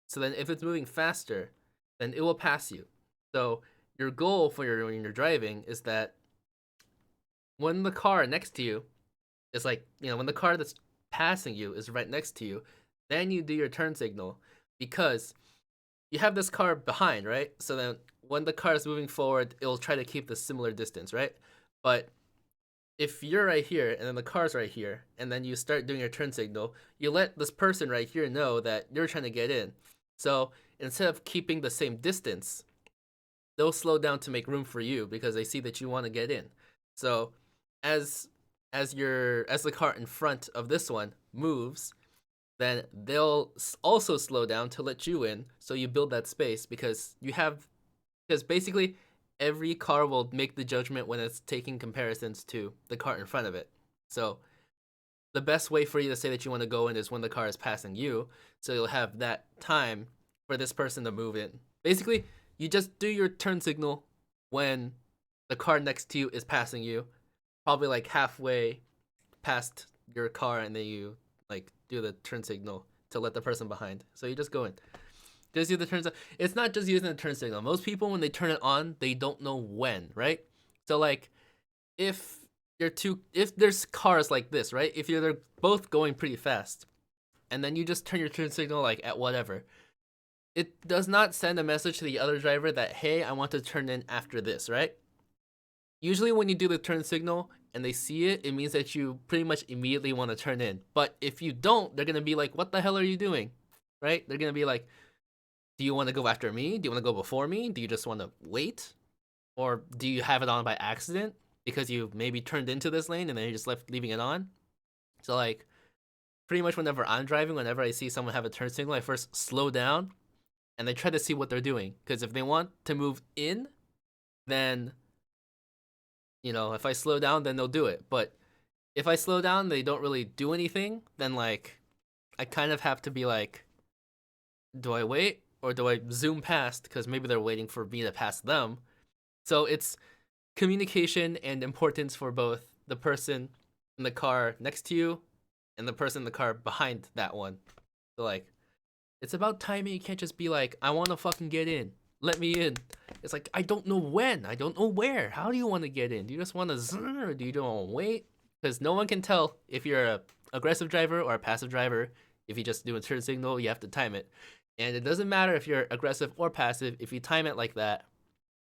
So then if it's moving faster, then it will pass you. So your goal when you're driving is that when the car next to you is like, when the car that's passing you is right next to you, then you do your turn signal, because you have this car behind, right? So then when the car is moving forward, it'll try to keep the similar distance, right? But if you're right here and then the car's right here, and then you start doing your turn signal, you let this person right here know that you're trying to get in. So instead of keeping the same distance, they'll slow down to make room for you because they see that you want to get in. So as as the car in front of this one moves, then they'll also slow down to let you in. So you build that space because basically every car will make the judgment when it's taking comparisons to the car in front of it. So the best way for you to say that you want to go in is when the car is passing you. So you'll have that time for this person to move in. Basically, you just do your turn signal when the car next to you is passing you, probably like halfway past your car, and then you like do the turn signal to let the person behind. So you just go in. Just use the turn signal. It's not just using the turn signal. Most people, when they turn it on, they don't know when, right? So like, if if there's cars like this, right? If they're both going pretty fast, and then you just turn your turn signal like at whatever, it does not send a message to the other driver that, hey, I want to turn in after this, right? Usually when you do the turn signal and they see it, it means that you pretty much immediately want to turn in. But if you don't, they're gonna be like, what the hell are you doing? Right? They're gonna be like, do you want to go after me? Do you want to go before me? Do you just want to wait? Or do you have it on by accident because you maybe turned into this lane and then you just leaving it on? So like, pretty much whenever I'm driving, whenever I see someone have a turn signal, I first slow down and I try to see what they're doing. Because if they want to move in, then, if I slow down, then they'll do it. But if I slow down, they don't really do anything, then like, I kind of have to be like, do I wait or do I zoom past? Because maybe they're waiting for me to pass them. So it's communication and importance for both the person in the car next to you and the person in the car behind that one. So like, it's about timing. You can't just be like, I want to fucking get in. Let me in. It's like, I don't know when. I don't know where. How do you want to get in? Do you just want to or do you want to wait? Because no one can tell if you're a aggressive driver or a passive driver. If you just do a turn signal, you have to time it. And it doesn't matter if you're aggressive or passive. If you time it like that,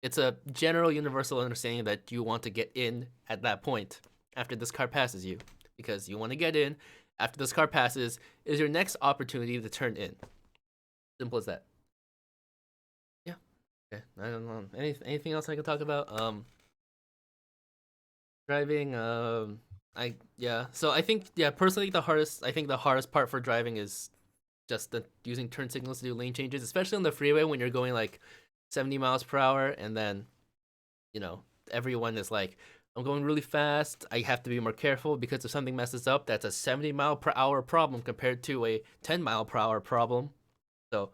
it's a general universal understanding that you want to get in at that point after this car passes you. Because you want to get in after this car passes is your next opportunity to turn in. Simple as that. Yeah. Okay. I don't know. Anything else I can talk about? Driving. So I think personally I think the hardest part for driving is just using turn signals to do lane changes, especially on the freeway when you're going like 70 miles per hour, and then everyone is like, I'm going really fast. I have to be more careful because if something messes up, that's a 70 mile per hour problem compared to a 10 mile per hour problem. So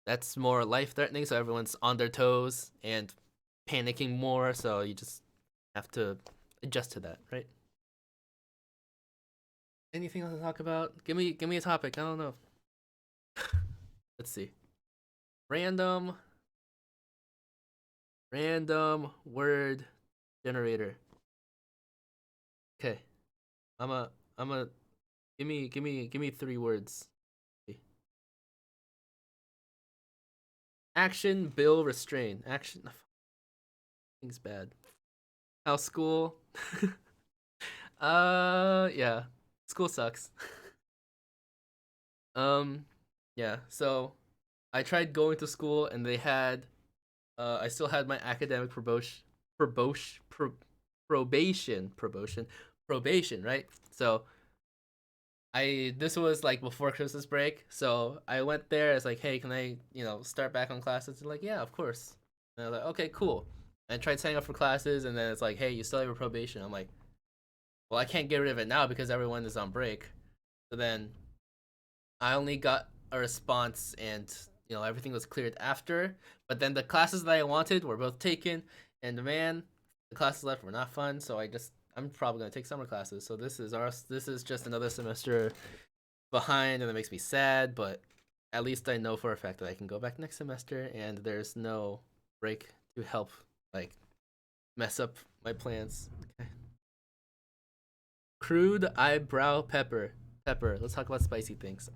that's more life threatening. So everyone's on their toes and panicking more. So you just have to adjust to that, right? Anything else to talk about? Give me a topic. I don't know. Let's see. Random word generator. Okay. I'm a give me 3 words. Action, bill, restrain. Action. Thing's bad. How school? Yeah. School sucks. Yeah. So I tried going to school and they had I still had my academic probation probation, right? So this was like before Christmas break, so I went there. It's like, hey, can I start back on classes? They're like, yeah, of course. And I was like, okay, cool. And I tried signing up for classes, and then it's like, hey, you still have your probation. I'm like, well, I can't get rid of it now because everyone is on break. So then I only got a response, and everything was cleared after. But then the classes that I wanted were both taken, and man, the classes left were not fun. So I'm probably gonna take summer classes. So this is just another semester behind, and it makes me sad. But at least I know for a fact that I can go back next semester, and there's no break to help like mess up my plans. Okay. Crude eyebrow pepper. Pepper. Let's talk about spicy things.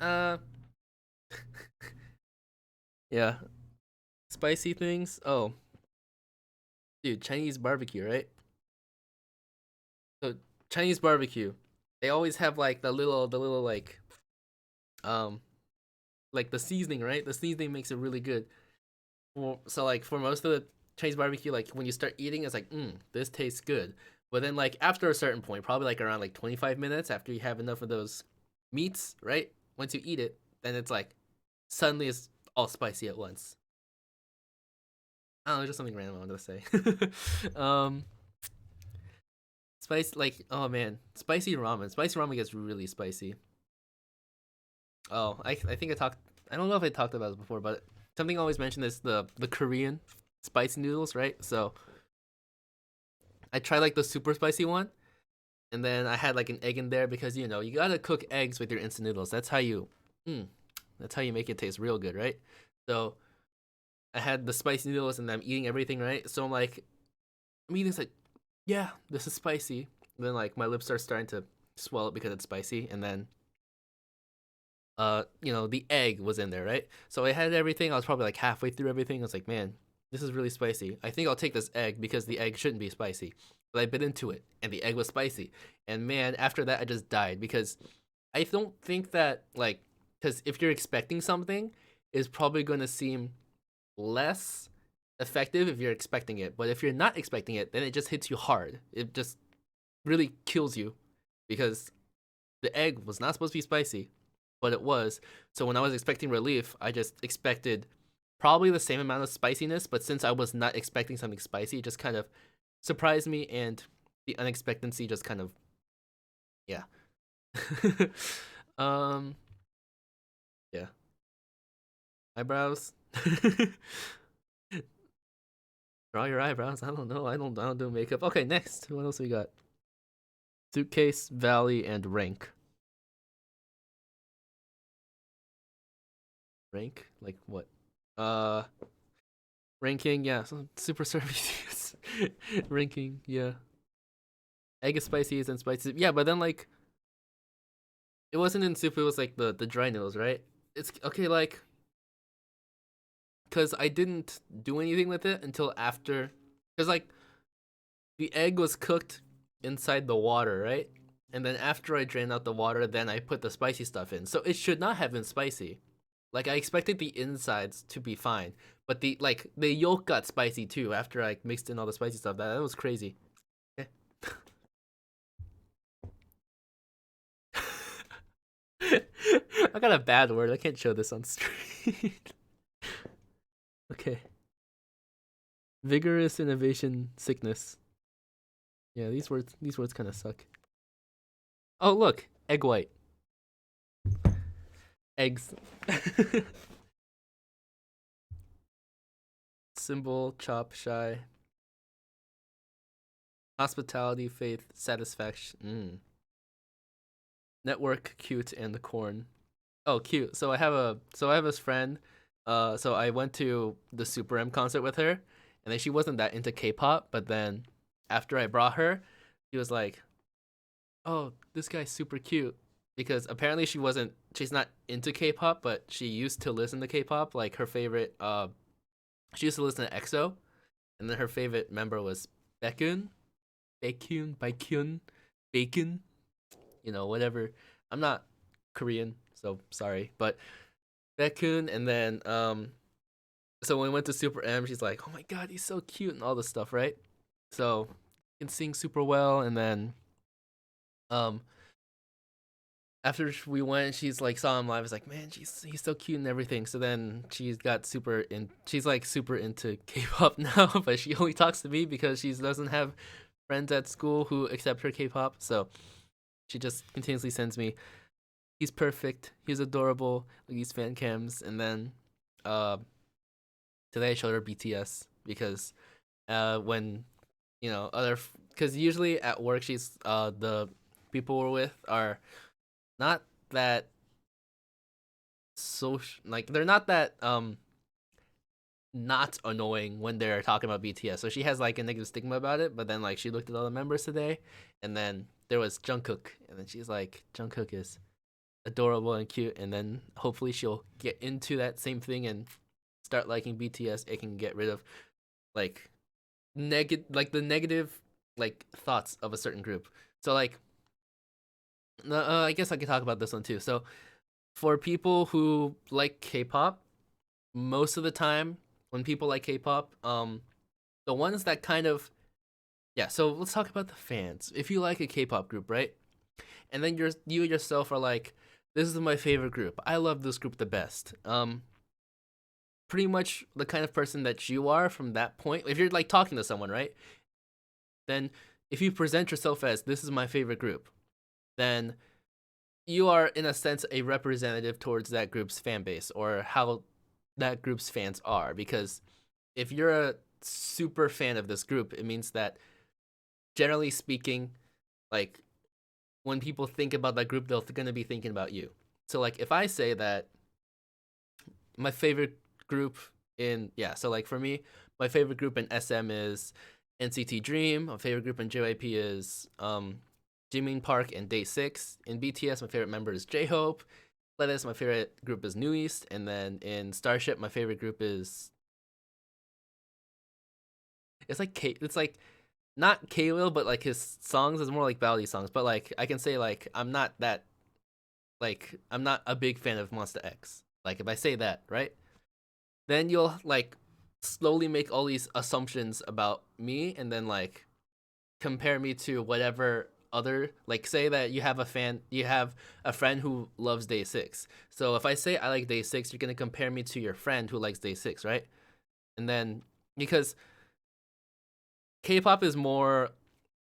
Yeah. Spicy things. Oh, dude, Chinese barbecue, right? So Chinese barbecue, they always have like the little um like the seasoning, right? The seasoning makes it really good. So like for most of the Chinese barbecue, like when you start eating, it's like, this tastes good. But then like after a certain point, probably like around like 25 minutes after you have enough of those meats, right? Once you eat it, then it's like suddenly it's all spicy at once. I don't know, just something random I wanted to say. Spice like oh man, spicy ramen. Spicy ramen gets really spicy. Oh, I think I talked. I don't know if I talked about this before, but something I always mentioned is the Korean spicy noodles, right? So I tried like the super spicy one, and then I had like an egg in there because you gotta cook eggs with your instant noodles. Mm, that's how you make it taste real good, right? So I had the spicy noodles, and I'm eating everything, right? So I'm eating, it's like, yeah, this is spicy. And then like my lips start starting to swell up because it's spicy, and then the egg was in there, right? So I had everything. I was probably like halfway through everything. I was like, man, this is really spicy. I think I'll take this egg because the egg shouldn't be spicy. But I bit into it, and the egg was spicy. And man, after that, I just died because I don't think that like because if you're expecting something, it's probably going to seem less effective if you're expecting it. But if you're not expecting it, then it just hits you hard. It just really kills you because the egg was not supposed to be spicy, but it was. So when I was expecting relief, I just expected probably the same amount of spiciness, but since I was not expecting something spicy, it just kind of surprised me, and the unexpectancy just kind of, yeah. um yeah, eyebrows. Draw your eyebrows. I don't know. I don't do makeup. Okay, next. What else we got? Suitcase, valley, and rank. Rank? Like what? Uh Ranking, yeah. So super service. Ranking, yeah. Egg is spicy and spicy. Yeah, but then like it wasn't in soup, it was like the dry noodles, right? It's okay, like because I didn't do anything with it until after, because like the egg was cooked inside the water, right? And then after I drained out the water, then I put the spicy stuff in. So it should not have been spicy. Like I expected the insides to be fine, but the yolk got spicy too after I mixed in all the spicy stuff. That was crazy. Okay. I got a bad word. I can't show this on stream. Okay. Vigorous innovation sickness. Yeah, these words kind of suck. Oh, look. Egg white. Eggs. Symbol, chop, shy. Hospitality, faith, satisfaction. Network, cute, and the corn. Oh, cute. So I have this friend. So I went to the Super M concert with her, and then she wasn't that into K-pop. But then after I brought her, she was like, "Oh, this guy's super cute." Because apparently she's not into K-pop, but she used to listen to K-pop. Like her favorite, she used to listen to EXO, and then her favorite member was Baekhyun, Bacon, whatever. I'm not Korean, so sorry, but Baekhyun, and then so when we went to Super M, she's like, "Oh my god, he's so cute," and all this stuff, right? So he can sing super well, and then um after we went, she's like saw him live. I was like, "Man, he's so cute and everything." So then she's like super into K-pop now, but she only talks to me because she doesn't have friends at school who accept her K-pop. So she just continuously sends me, "He's perfect. He's adorable." Like these fan cams, and then uh today I showed her BTS because when other because usually at work she's the people we're with are not that social, like they're not that not annoying when they're talking about BTS. So she has like a negative stigma about it, but then like she looked at all the members today, and then there was Jungkook, and then she's like, Jungkook is adorable and cute, and then hopefully she'll get into that same thing and start liking BTS. It can get rid of like the negative like thoughts of a certain group. So like, I guess I could talk about this one too. So for people who like K-pop, most of the time when people like K-pop, the ones that kind of yeah. So let's talk about the fans. If you like a K-pop group, right, and then you yourself are like, this is my favorite group. I love this group the best. Pretty much the kind of person that you are from that point. If you're like talking to someone, right, then if you present yourself as this is my favorite group, then you are in a sense a representative towards that group's fan base or how that group's fans are. Because if you're a super fan of this group, it means that generally speaking, like when people think about that group, they're gonna be thinking about you. So like if I say that my favorite group so like for me, my favorite group in SM is NCT Dream. My favorite group in JYP is Jimin Park and Day 6. In BTS, my favorite member is J-Hope. PLEDIS, my favorite group is New East. And then in Starship, my favorite group is it's like not K-Will, but like his songs is more like ballady songs. But like I can say like I'm not a big fan of Monsta X. Like if I say that, right? Then you'll like slowly make all these assumptions about me and then like compare me to whatever other, like say that you have a friend who loves Day 6. So if I say I like Day 6, you're going to compare me to your friend who likes Day 6, right? And then because K-pop is more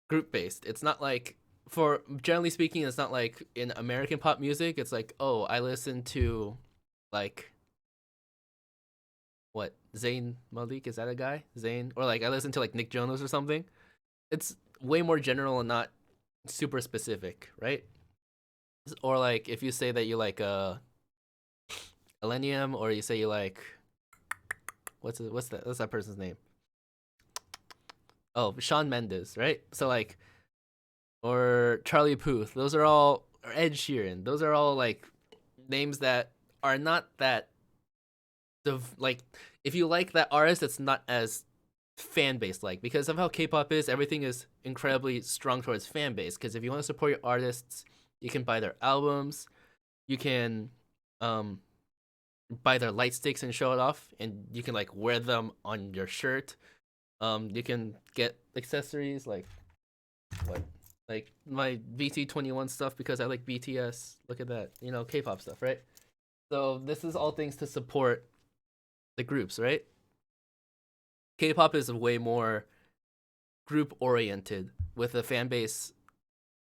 group based. It's not like, for generally speaking, it's not like in American pop music, it's like, oh, I listen to like what, Zayn Malik, is that a guy? Zayn, or like I listen to like Nick Jonas or something. It's way more general and not super specific, right? Or like if you say that you like Elenium, or you say you like what's that person's name? Oh, Shawn Mendes, right? So like, or Charlie Puth. Those are all, or Ed Sheeran. Those are all like names that are not that like, if you like that artist, it's not as fan base like, because of how K-pop is, everything is incredibly strong towards fan base. Because if you want to support your artists, you can buy their albums, you can buy their light sticks and show it off, and you can like wear them on your shirt. You can get accessories like what, like my BT21 stuff because I like BTS. Look at that, K-pop stuff, right? So this is all things to support the groups, right? K-pop is way more group oriented, with a fan base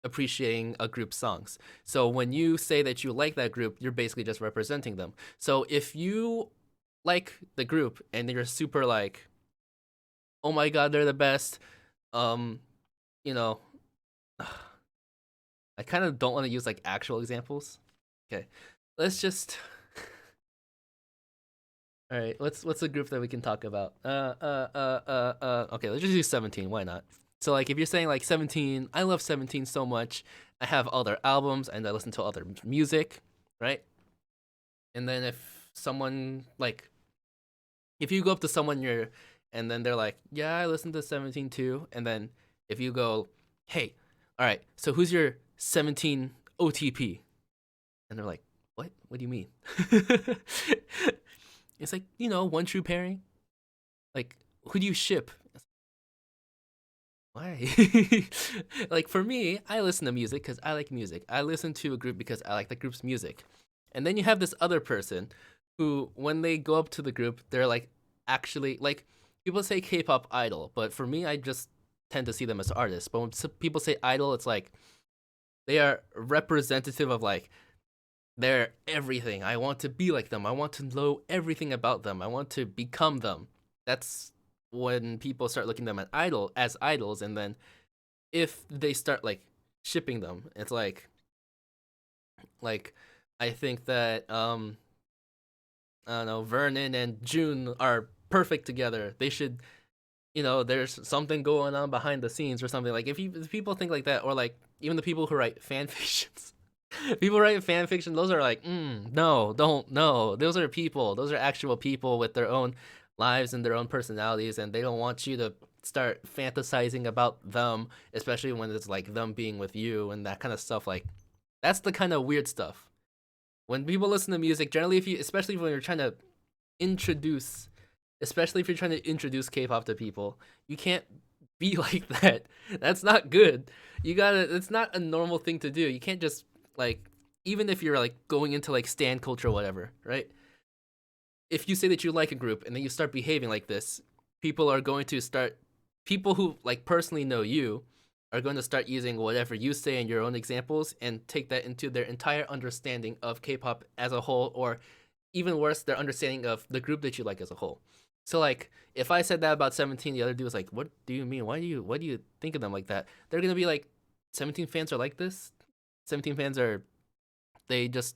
appreciating a group's songs. So when you say that you like that group, you're basically just representing them. So if you like the group and you're super like, oh my god, they're the best, you know, I kind of don't want to use like actual examples. Okay, let's just. All right, what's a group that we can talk about? Okay, let's just do 17. Why not? So like, if you're saying like 17, I love 17 so much. I have all their albums and I listen to all their music, right? And then if someone like, if you go up to someone and then they're like, yeah, I listen to 17 too. And then if you go, hey, all right, so who's your 17 OTP? And they're like, what? What do you mean? It's like, one true pairing. Like, who do you ship? Why? Like, for me, I listen to music because I like music. I listen to a group because I like the group's music. And then you have this other person who, when they go up to the group, they're like, actually, like, people say K-pop idol, but for me, I just tend to see them as artists. But when people say idol, it's like they are representative of like they're everything. I want to be like them. I want to know everything about them. I want to become them. That's when people start looking at them as idols, and then if they start like shipping them, it's like I think that I don't know, Vernon and June are perfect together. They should, there's something going on behind the scenes or something. Like if people think like that, or like even the people who write fan fictions, people write fan fiction, those are like, no, don't, no. Those are people. Those are actual people with their own lives and their own personalities, and they don't want you to start fantasizing about them, especially when it's like them being with you and that kind of stuff. Like, that's the kind of weird stuff. When people listen to music, generally, especially when you're trying to introduce, especially if you're trying to introduce K-pop to people, you can't be like that. That's not good. It's not a normal thing to do. You can't just, like, even if you're like going into like stan culture or whatever, right? If you say that you like a group and then you start behaving like this, people who like personally know you are going to start using whatever you say in your own examples and take that into their entire understanding of K-pop as a whole, or even worse, their understanding of the group that you like as a whole. So like, if I said that about 17, the other dude was like, "What do you mean? Why do you think of them like that?" They're gonna be like, "17 fans are like this. 17 fans they just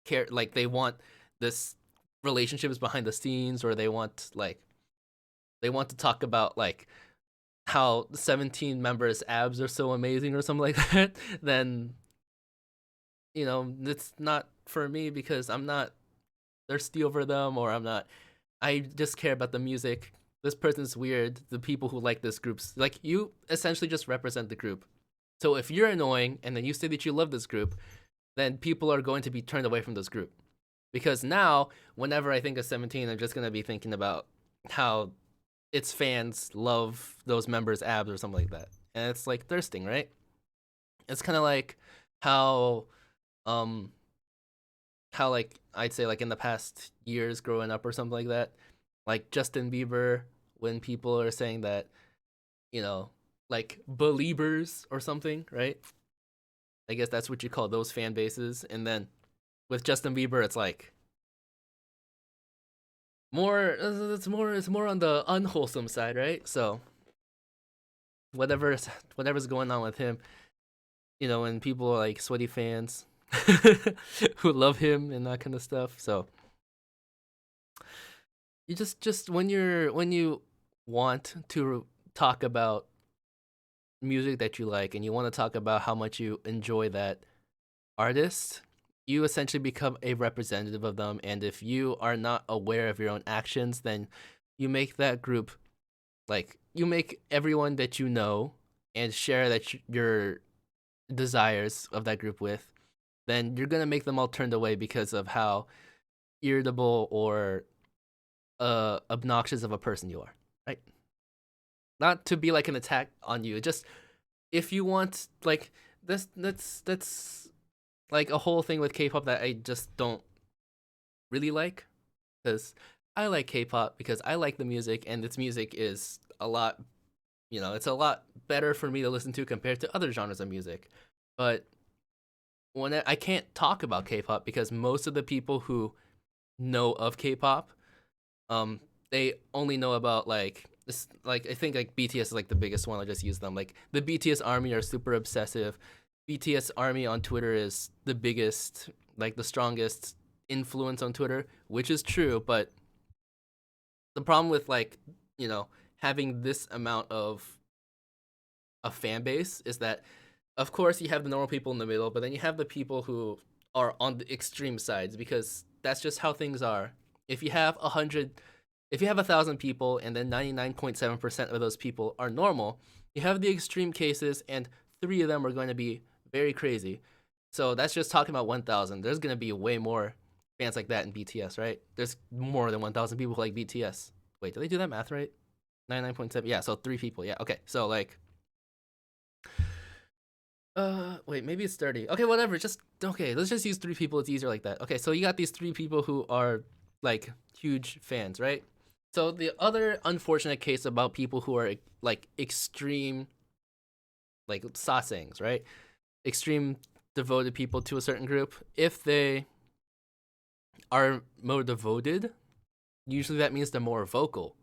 care, like they want this relationships behind the scenes, or they want to talk about like how 17 members' abs are so amazing or something like that." Then it's not for me, because I'm not thirsty over them, or I just care about the music. This person's weird. The people who like this group's like, you essentially just represent the group. So if you're annoying and then you say that you love this group, then people are going to be turned away from this group. Because now, whenever I think of 17, I'm just going to be thinking about how its fans love those members' abs or something like that. And it's like thirsting, right? It's kind of like how like I'd say like in the past years growing up or something like that, like Justin Bieber, when people are saying that, like believers or something, right? I guess that's what you call those fan bases. And then with Justin Bieber, it's like it's more on the unwholesome side, right? So whatever's going on with him, and people are like sweaty fans who love him and that kind of stuff. So you just when you want to talk about music that you like, and you want to talk about how much you enjoy that artist, you essentially become a representative of them. And if you are not aware of your own actions, then you make that group, like you make everyone that you know and share that your desires of that group with, then you're gonna make them all turned away because of how irritable or obnoxious of a person you are, right? Not to be like an attack on you. Just if you want, like, that's like a whole thing with K-pop that I just don't really like, because I like K-pop because I like the music, and its music is a lot, it's a lot better for me to listen to compared to other genres of music. But when I can't talk about K-pop because most of the people who know of K-pop, they only know about like this, like I think like BTS is like the biggest one. I'll just use them. Like the BTS army are super obsessive. BTS army on Twitter is the biggest, like the strongest influence on Twitter, which is true. But the problem with like, having this amount of a fan base is that, of course, you have the normal people in the middle, but then you have the people who are on the extreme sides, because that's just how things are. If you have 1,000 people and then 99.7% of those people are normal, you have the extreme cases, and 3 of them are going to be very crazy. So that's just talking about 1,000. There's going to be way more fans like that in BTS, right? There's more than 1,000 people who like BTS. Wait, did they do that math right? 99.7. Yeah, so 3 people. Yeah, okay. So like, wait, maybe it's 30. Okay, whatever. Okay, let's just use 3 people. It's easier like that. Okay, so you got these 3 people who are like huge fans, right? So the other unfortunate case about people who are like extreme, like sasaengs, right? Extreme devoted people to a certain group, if they are more devoted, usually that means they're more vocal.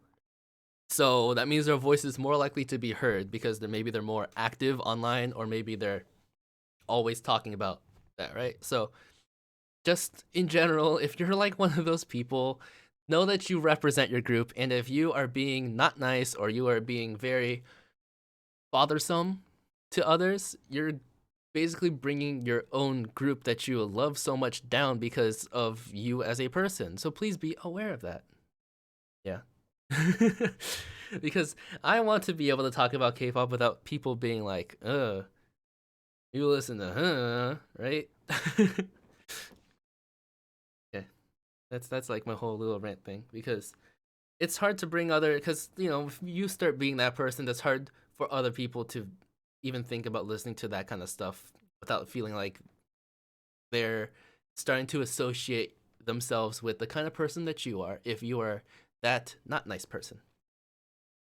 So that means their voice is more likely to be heard because they're more active online, or maybe they're always talking about that, right? So just in general, if you're like one of those people, know that you represent your group, and if you are being not nice or you are being very bothersome to others, you're basically bringing your own group that you love so much down because of you as a person. So please be aware of that. Yeah. Because I want to be able to talk about K-pop without people being like, you listen to right? Yeah. That's like my whole little rant thing, because it's hard to bring other, because if you start being that person, that's hard for other people to even think about listening to that kind of stuff without feeling like they're starting to associate themselves with the kind of person that you are, if you are that not nice person.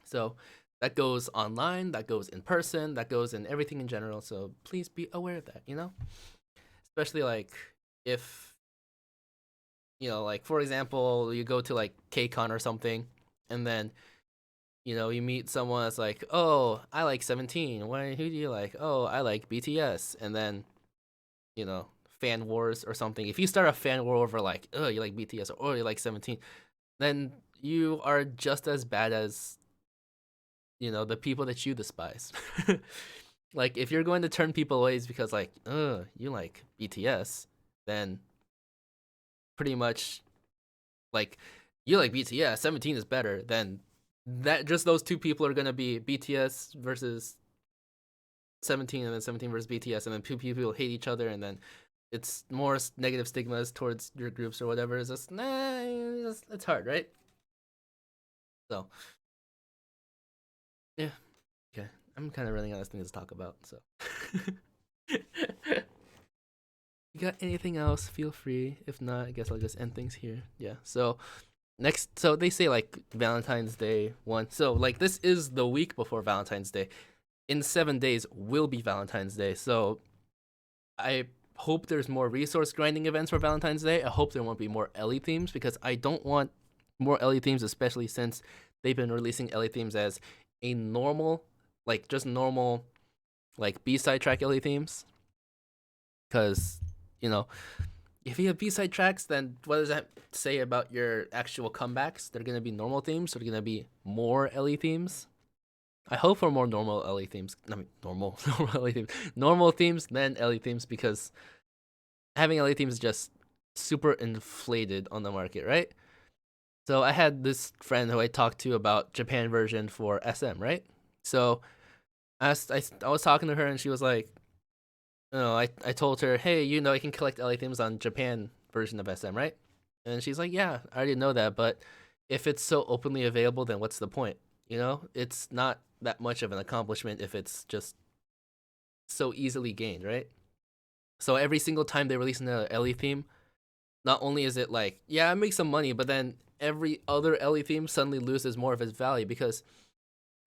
So that goes online, that goes in person, that goes in everything in general. So please be aware of that, especially like if like for example, you go to like KCON or something, and then you meet someone that's like, oh, I like 17. Who do you like? Oh, I like BTS. And then fan wars or something. If you start a fan war over like, oh, you like BTS, or oh, you like 17, then you are just as bad as the people that you despise. Like if you're going to turn people away because like, you like BTS, then pretty much like you like BTS, 17 is better, then that just those two people are gonna be BTS versus 17, and then 17 versus BTS, and then two people hate each other, and then it's more negative stigmas towards your groups or whatever. It's just it's hard, right? So yeah, okay. I'm kind of running out of things to talk about. So you got anything else? Feel free. If not, I guess I'll just end things here. Yeah. So next, so they say like Valentine's Day one. So like this is the week before Valentine's Day. In 7 days will be Valentine's Day. So I hope there's more resource grinding events for Valentine's Day. I hope there won't be more Ellie themes, because I don't want more Ellie themes, especially since they've been releasing Ellie themes as a normal, like just normal, like B-side track Ellie themes. Because, if you have B-side tracks, then what does that say about your actual comebacks? They're going to be normal themes, so they're going to be more Ellie themes. I hope for more normal Ellie themes. I mean, normal Ellie themes. Normal themes, then Ellie themes, because having Ellie themes is just super inflated on the market, right? So I had this friend who I talked to about Japan version for SM, right? So I was talking to her, and she was like, I told her, hey, I can collect Ellie themes on Japan version of SM, right? And she's like, yeah, I already know that, but if it's so openly available, then what's the point? It's not that much of an accomplishment if it's just so easily gained, right? So every single time they release an Ellie theme, not only is it like, yeah, it makes some money, but then every other Ellie theme suddenly loses more of its value, because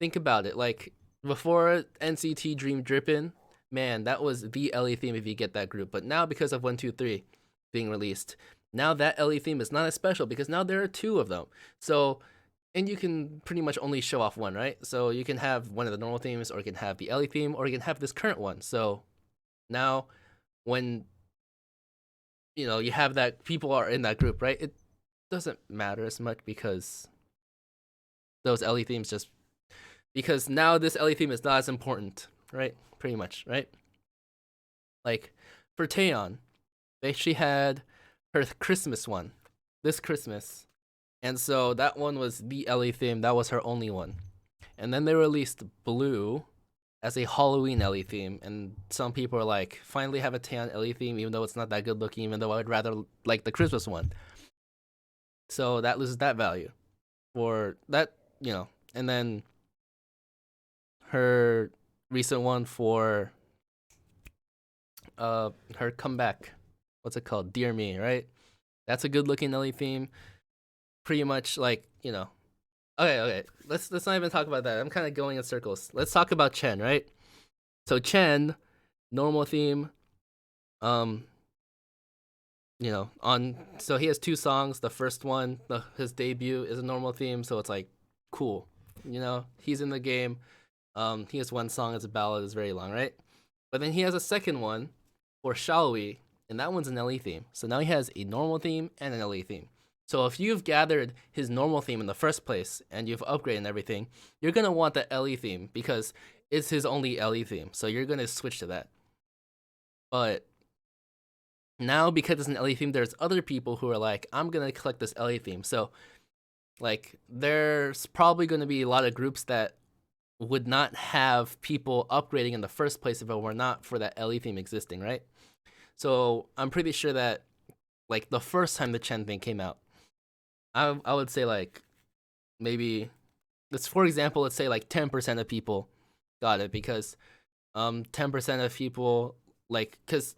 think about it, like before NCT Dream Drippin', man, that was the Ellie theme if you get that group. But now because of 123 being released, now that Ellie theme is not as special, because now there are two of them. So, and you can pretty much only show off one, right? So you can have one of the normal themes, or you can have the Ellie theme, or you can have this current one. So now when you have that people are in that group, right? It doesn't matter as much, because those Ellie themes just, because now this Ellie theme is not as important, right? Pretty much, right? Like for Taeyeon, she had her Christmas one this Christmas, and so that one was the Ellie theme. That was her only one, and then they released Blue as a Halloween Ellie theme, and some people are like, finally have a Taeyeon Ellie theme, even though it's not that good looking, even though I would rather like the Christmas one. So that loses that value for that, and then her recent one for her comeback, what's it called, Dear Me, right? That's a good looking Ellie theme. Pretty much like, okay, let's not even talk about that. I'm kind of going in circles. Let's talk about Chen, right? So Chen, normal theme, on so he has two songs. The first one, his debut, is a normal theme, so it's like cool. He's in the game. He has one song, it's a ballad, it's very long, right? But then he has a second one for Shall We, and that one's an LE theme. So now he has a normal theme and an LE theme. So if you've gathered his normal theme in the first place and you've upgraded and everything, you're gonna want the LE theme because it's his only LE theme. So you're gonna switch to that. But now because it's an LE theme, there's other people who are like, I'm gonna collect this LE theme. So like there's probably gonna be a lot of groups that would not have people upgrading in the first place if it were not for that LE theme existing, right? So I'm pretty sure that like the first time the Chen thing came out, I would say like maybe let's for example, let's say like 10% of people got it because 10% of people like because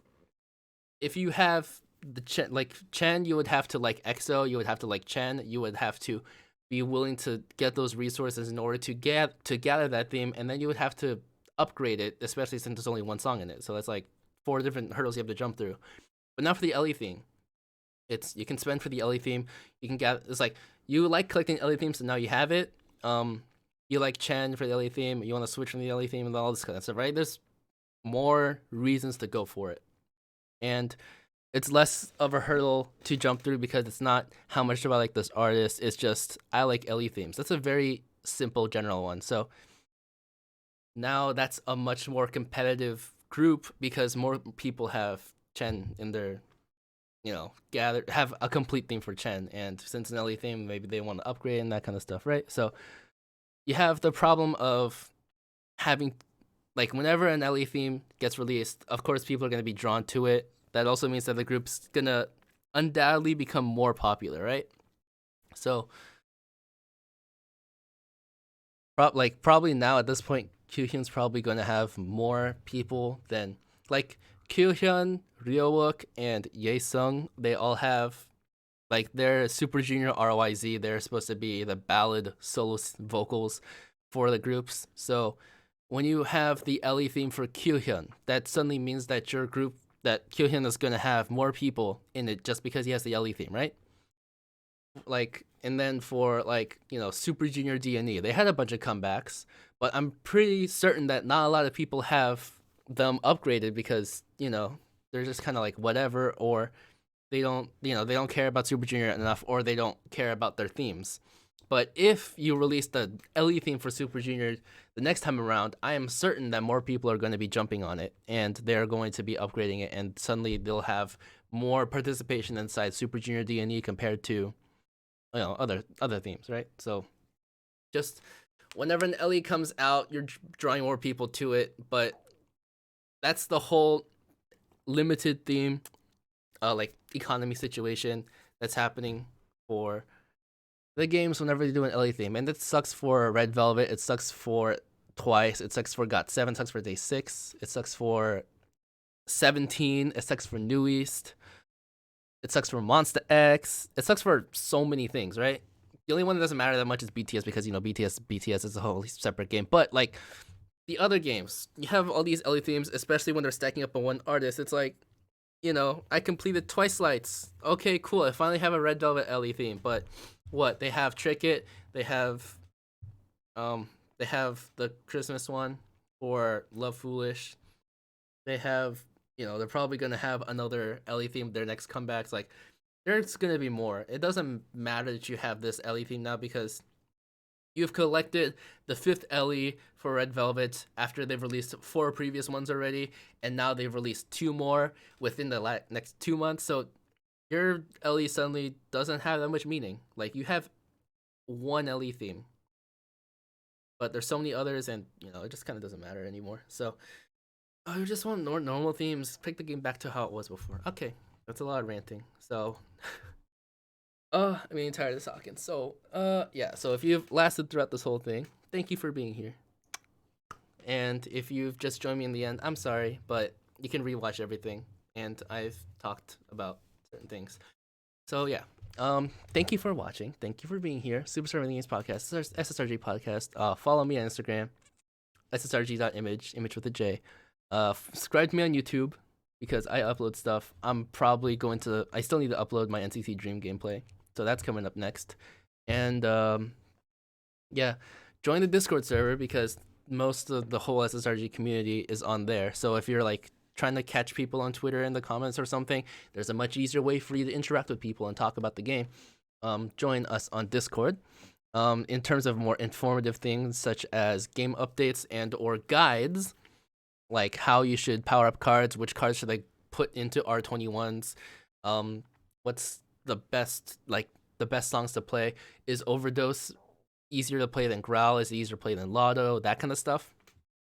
if you have the Chen, like Chen, you would have to like EXO, you would have to like Chen, you would have to be willing to get those resources in order to gather that theme, and then you would have to upgrade it, especially since there's only one song in it. So that's like 4 different hurdles you have to jump through. But not for the LE theme. It's you can spend for the LE theme. You can get it's like you like collecting LE themes, so now you have it. You like Chen for the LE theme. You want to switch from the LE theme and all this kind of stuff, right? There's more reasons to go for it, and it's less of a hurdle to jump through because it's not how much do I like this artist. It's just I like LE themes. That's a very simple general one. So now that's a much more competitive group because more people have Chen in their have a complete theme for Chen, and since an LE theme, maybe they want to upgrade and that kind of stuff, right? So you have the problem of having like whenever an LE theme gets released, of course people are going to be drawn to it. That also means that the group's gonna undoubtedly become more popular, right? So, probably now at this point, Kyuhyun's probably gonna have more people than like Kyuhyun, Ryowook, and Yaesung. They all have like their Super Junior RYZ. They're supposed to be the ballad solo vocals for the groups. So when you have the LE theme for Kyuhyun, that suddenly means that your group that Kyuhyun is gonna have more people in it just because he has the LE theme, right? Like, and then for like Super Junior D&E, they had a bunch of comebacks, but I'm pretty certain that not a lot of people have them upgraded because they're just kind of like whatever, or they don't care about Super Junior enough, or they don't care about their themes. But if you release the LE theme for Super Junior the next time around, I am certain that more people are going to be jumping on it, and they're going to be upgrading it, and suddenly they'll have more participation inside Super Junior D&E compared to other themes, right? So just whenever an LE comes out, you're drawing more people to it, but that's the whole limited theme like economy situation that's happening for the games whenever they do an LE theme. And it sucks for Red Velvet, it sucks for Twice, it sucks for GOT7, it sucks for Day 6, it sucks for 17, it sucks for New East, it sucks for Monster X, it sucks for so many things, right? The only one that doesn't matter that much is BTS because BTS is a whole separate game. But like the other games, you have all these LE themes, especially when they're stacking up on one artist. It's like, I completed Twice Lights. Okay, cool. I finally have a Red Velvet LE theme. But what? They have Trick It. They have the Christmas one for Love Foolish. They have, they're probably gonna have another LE theme. Their next comebacks, like, there's gonna be more. It doesn't matter that you have this LE theme now because you've collected the 5th LE for Red Velvet after they've released 4 previous ones already, and now they've released 2 more within the next 2 months. So your LE suddenly doesn't have that much meaning. Like, you have one LE theme, but there's so many others, and it just kind of doesn't matter anymore. So you just want normal themes. Pick the game back to how it was before. Okay, that's a lot of ranting. So I'm getting tired of talking. So, yeah. So if you've lasted throughout this whole thing, thank you for being here. And if you've just joined me in the end, I'm sorry, but you can rewatch everything. And I've talked about certain things. So yeah. Thank you for watching. Thank you for being here. SuperStar PLEDIS Podcast, SSRG Podcast. Follow me on Instagram, ssrg.image, image with a J. Subscribe to me on YouTube because I upload stuff. I still need to upload my NCT Dream gameplay. So that's coming up next. And yeah, join the Discord server because most of the whole SSRG community is on there. So if you're like trying to catch people on Twitter in the comments or something, there's a much easier way for you to interact with people and talk about the game. join us on Discord. In terms of more informative things such as game updates and or guides, like how you should power up cards, which cards should I put into R21s, what's the best songs to play, is Overdose easier to play than Growl, is it easier to play than Lotto, that kind of stuff,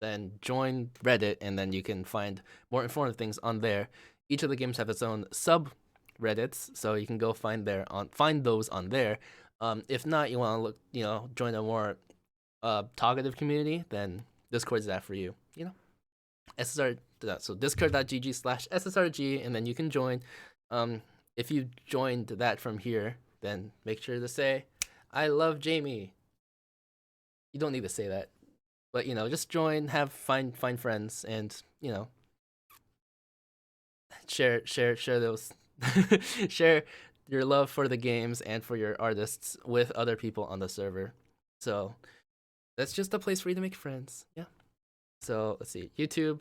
then join Reddit and then you can find more informative things on there. Each of the games have its own subreddits, so you can go find those on there. If not, you want to join a more talkative community, then Discord is that for you. SSR, so discord.gg/SSRG, and then you can join. If you joined that from here, then make sure to say, "I love Jamie." You don't need to say that, but just join, find friends, and share those, share your love for the games and for your artists with other people on the server. So that's just a place for you to make friends. Yeah. So let's see, YouTube,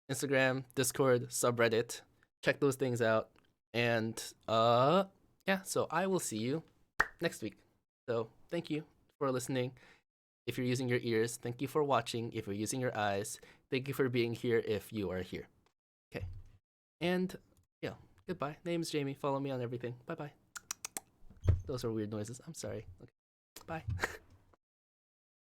Instagram, Discord, subreddit. Check those things out. And yeah, so I will see you next week. So thank you for listening. If you're using your ears, thank you for watching. If you're using your eyes, thank you for being here if you are here. Okay. And yeah, goodbye. Name's Jamie. Follow me on everything. Bye-bye. Those are weird noises. I'm sorry. Okay. Bye.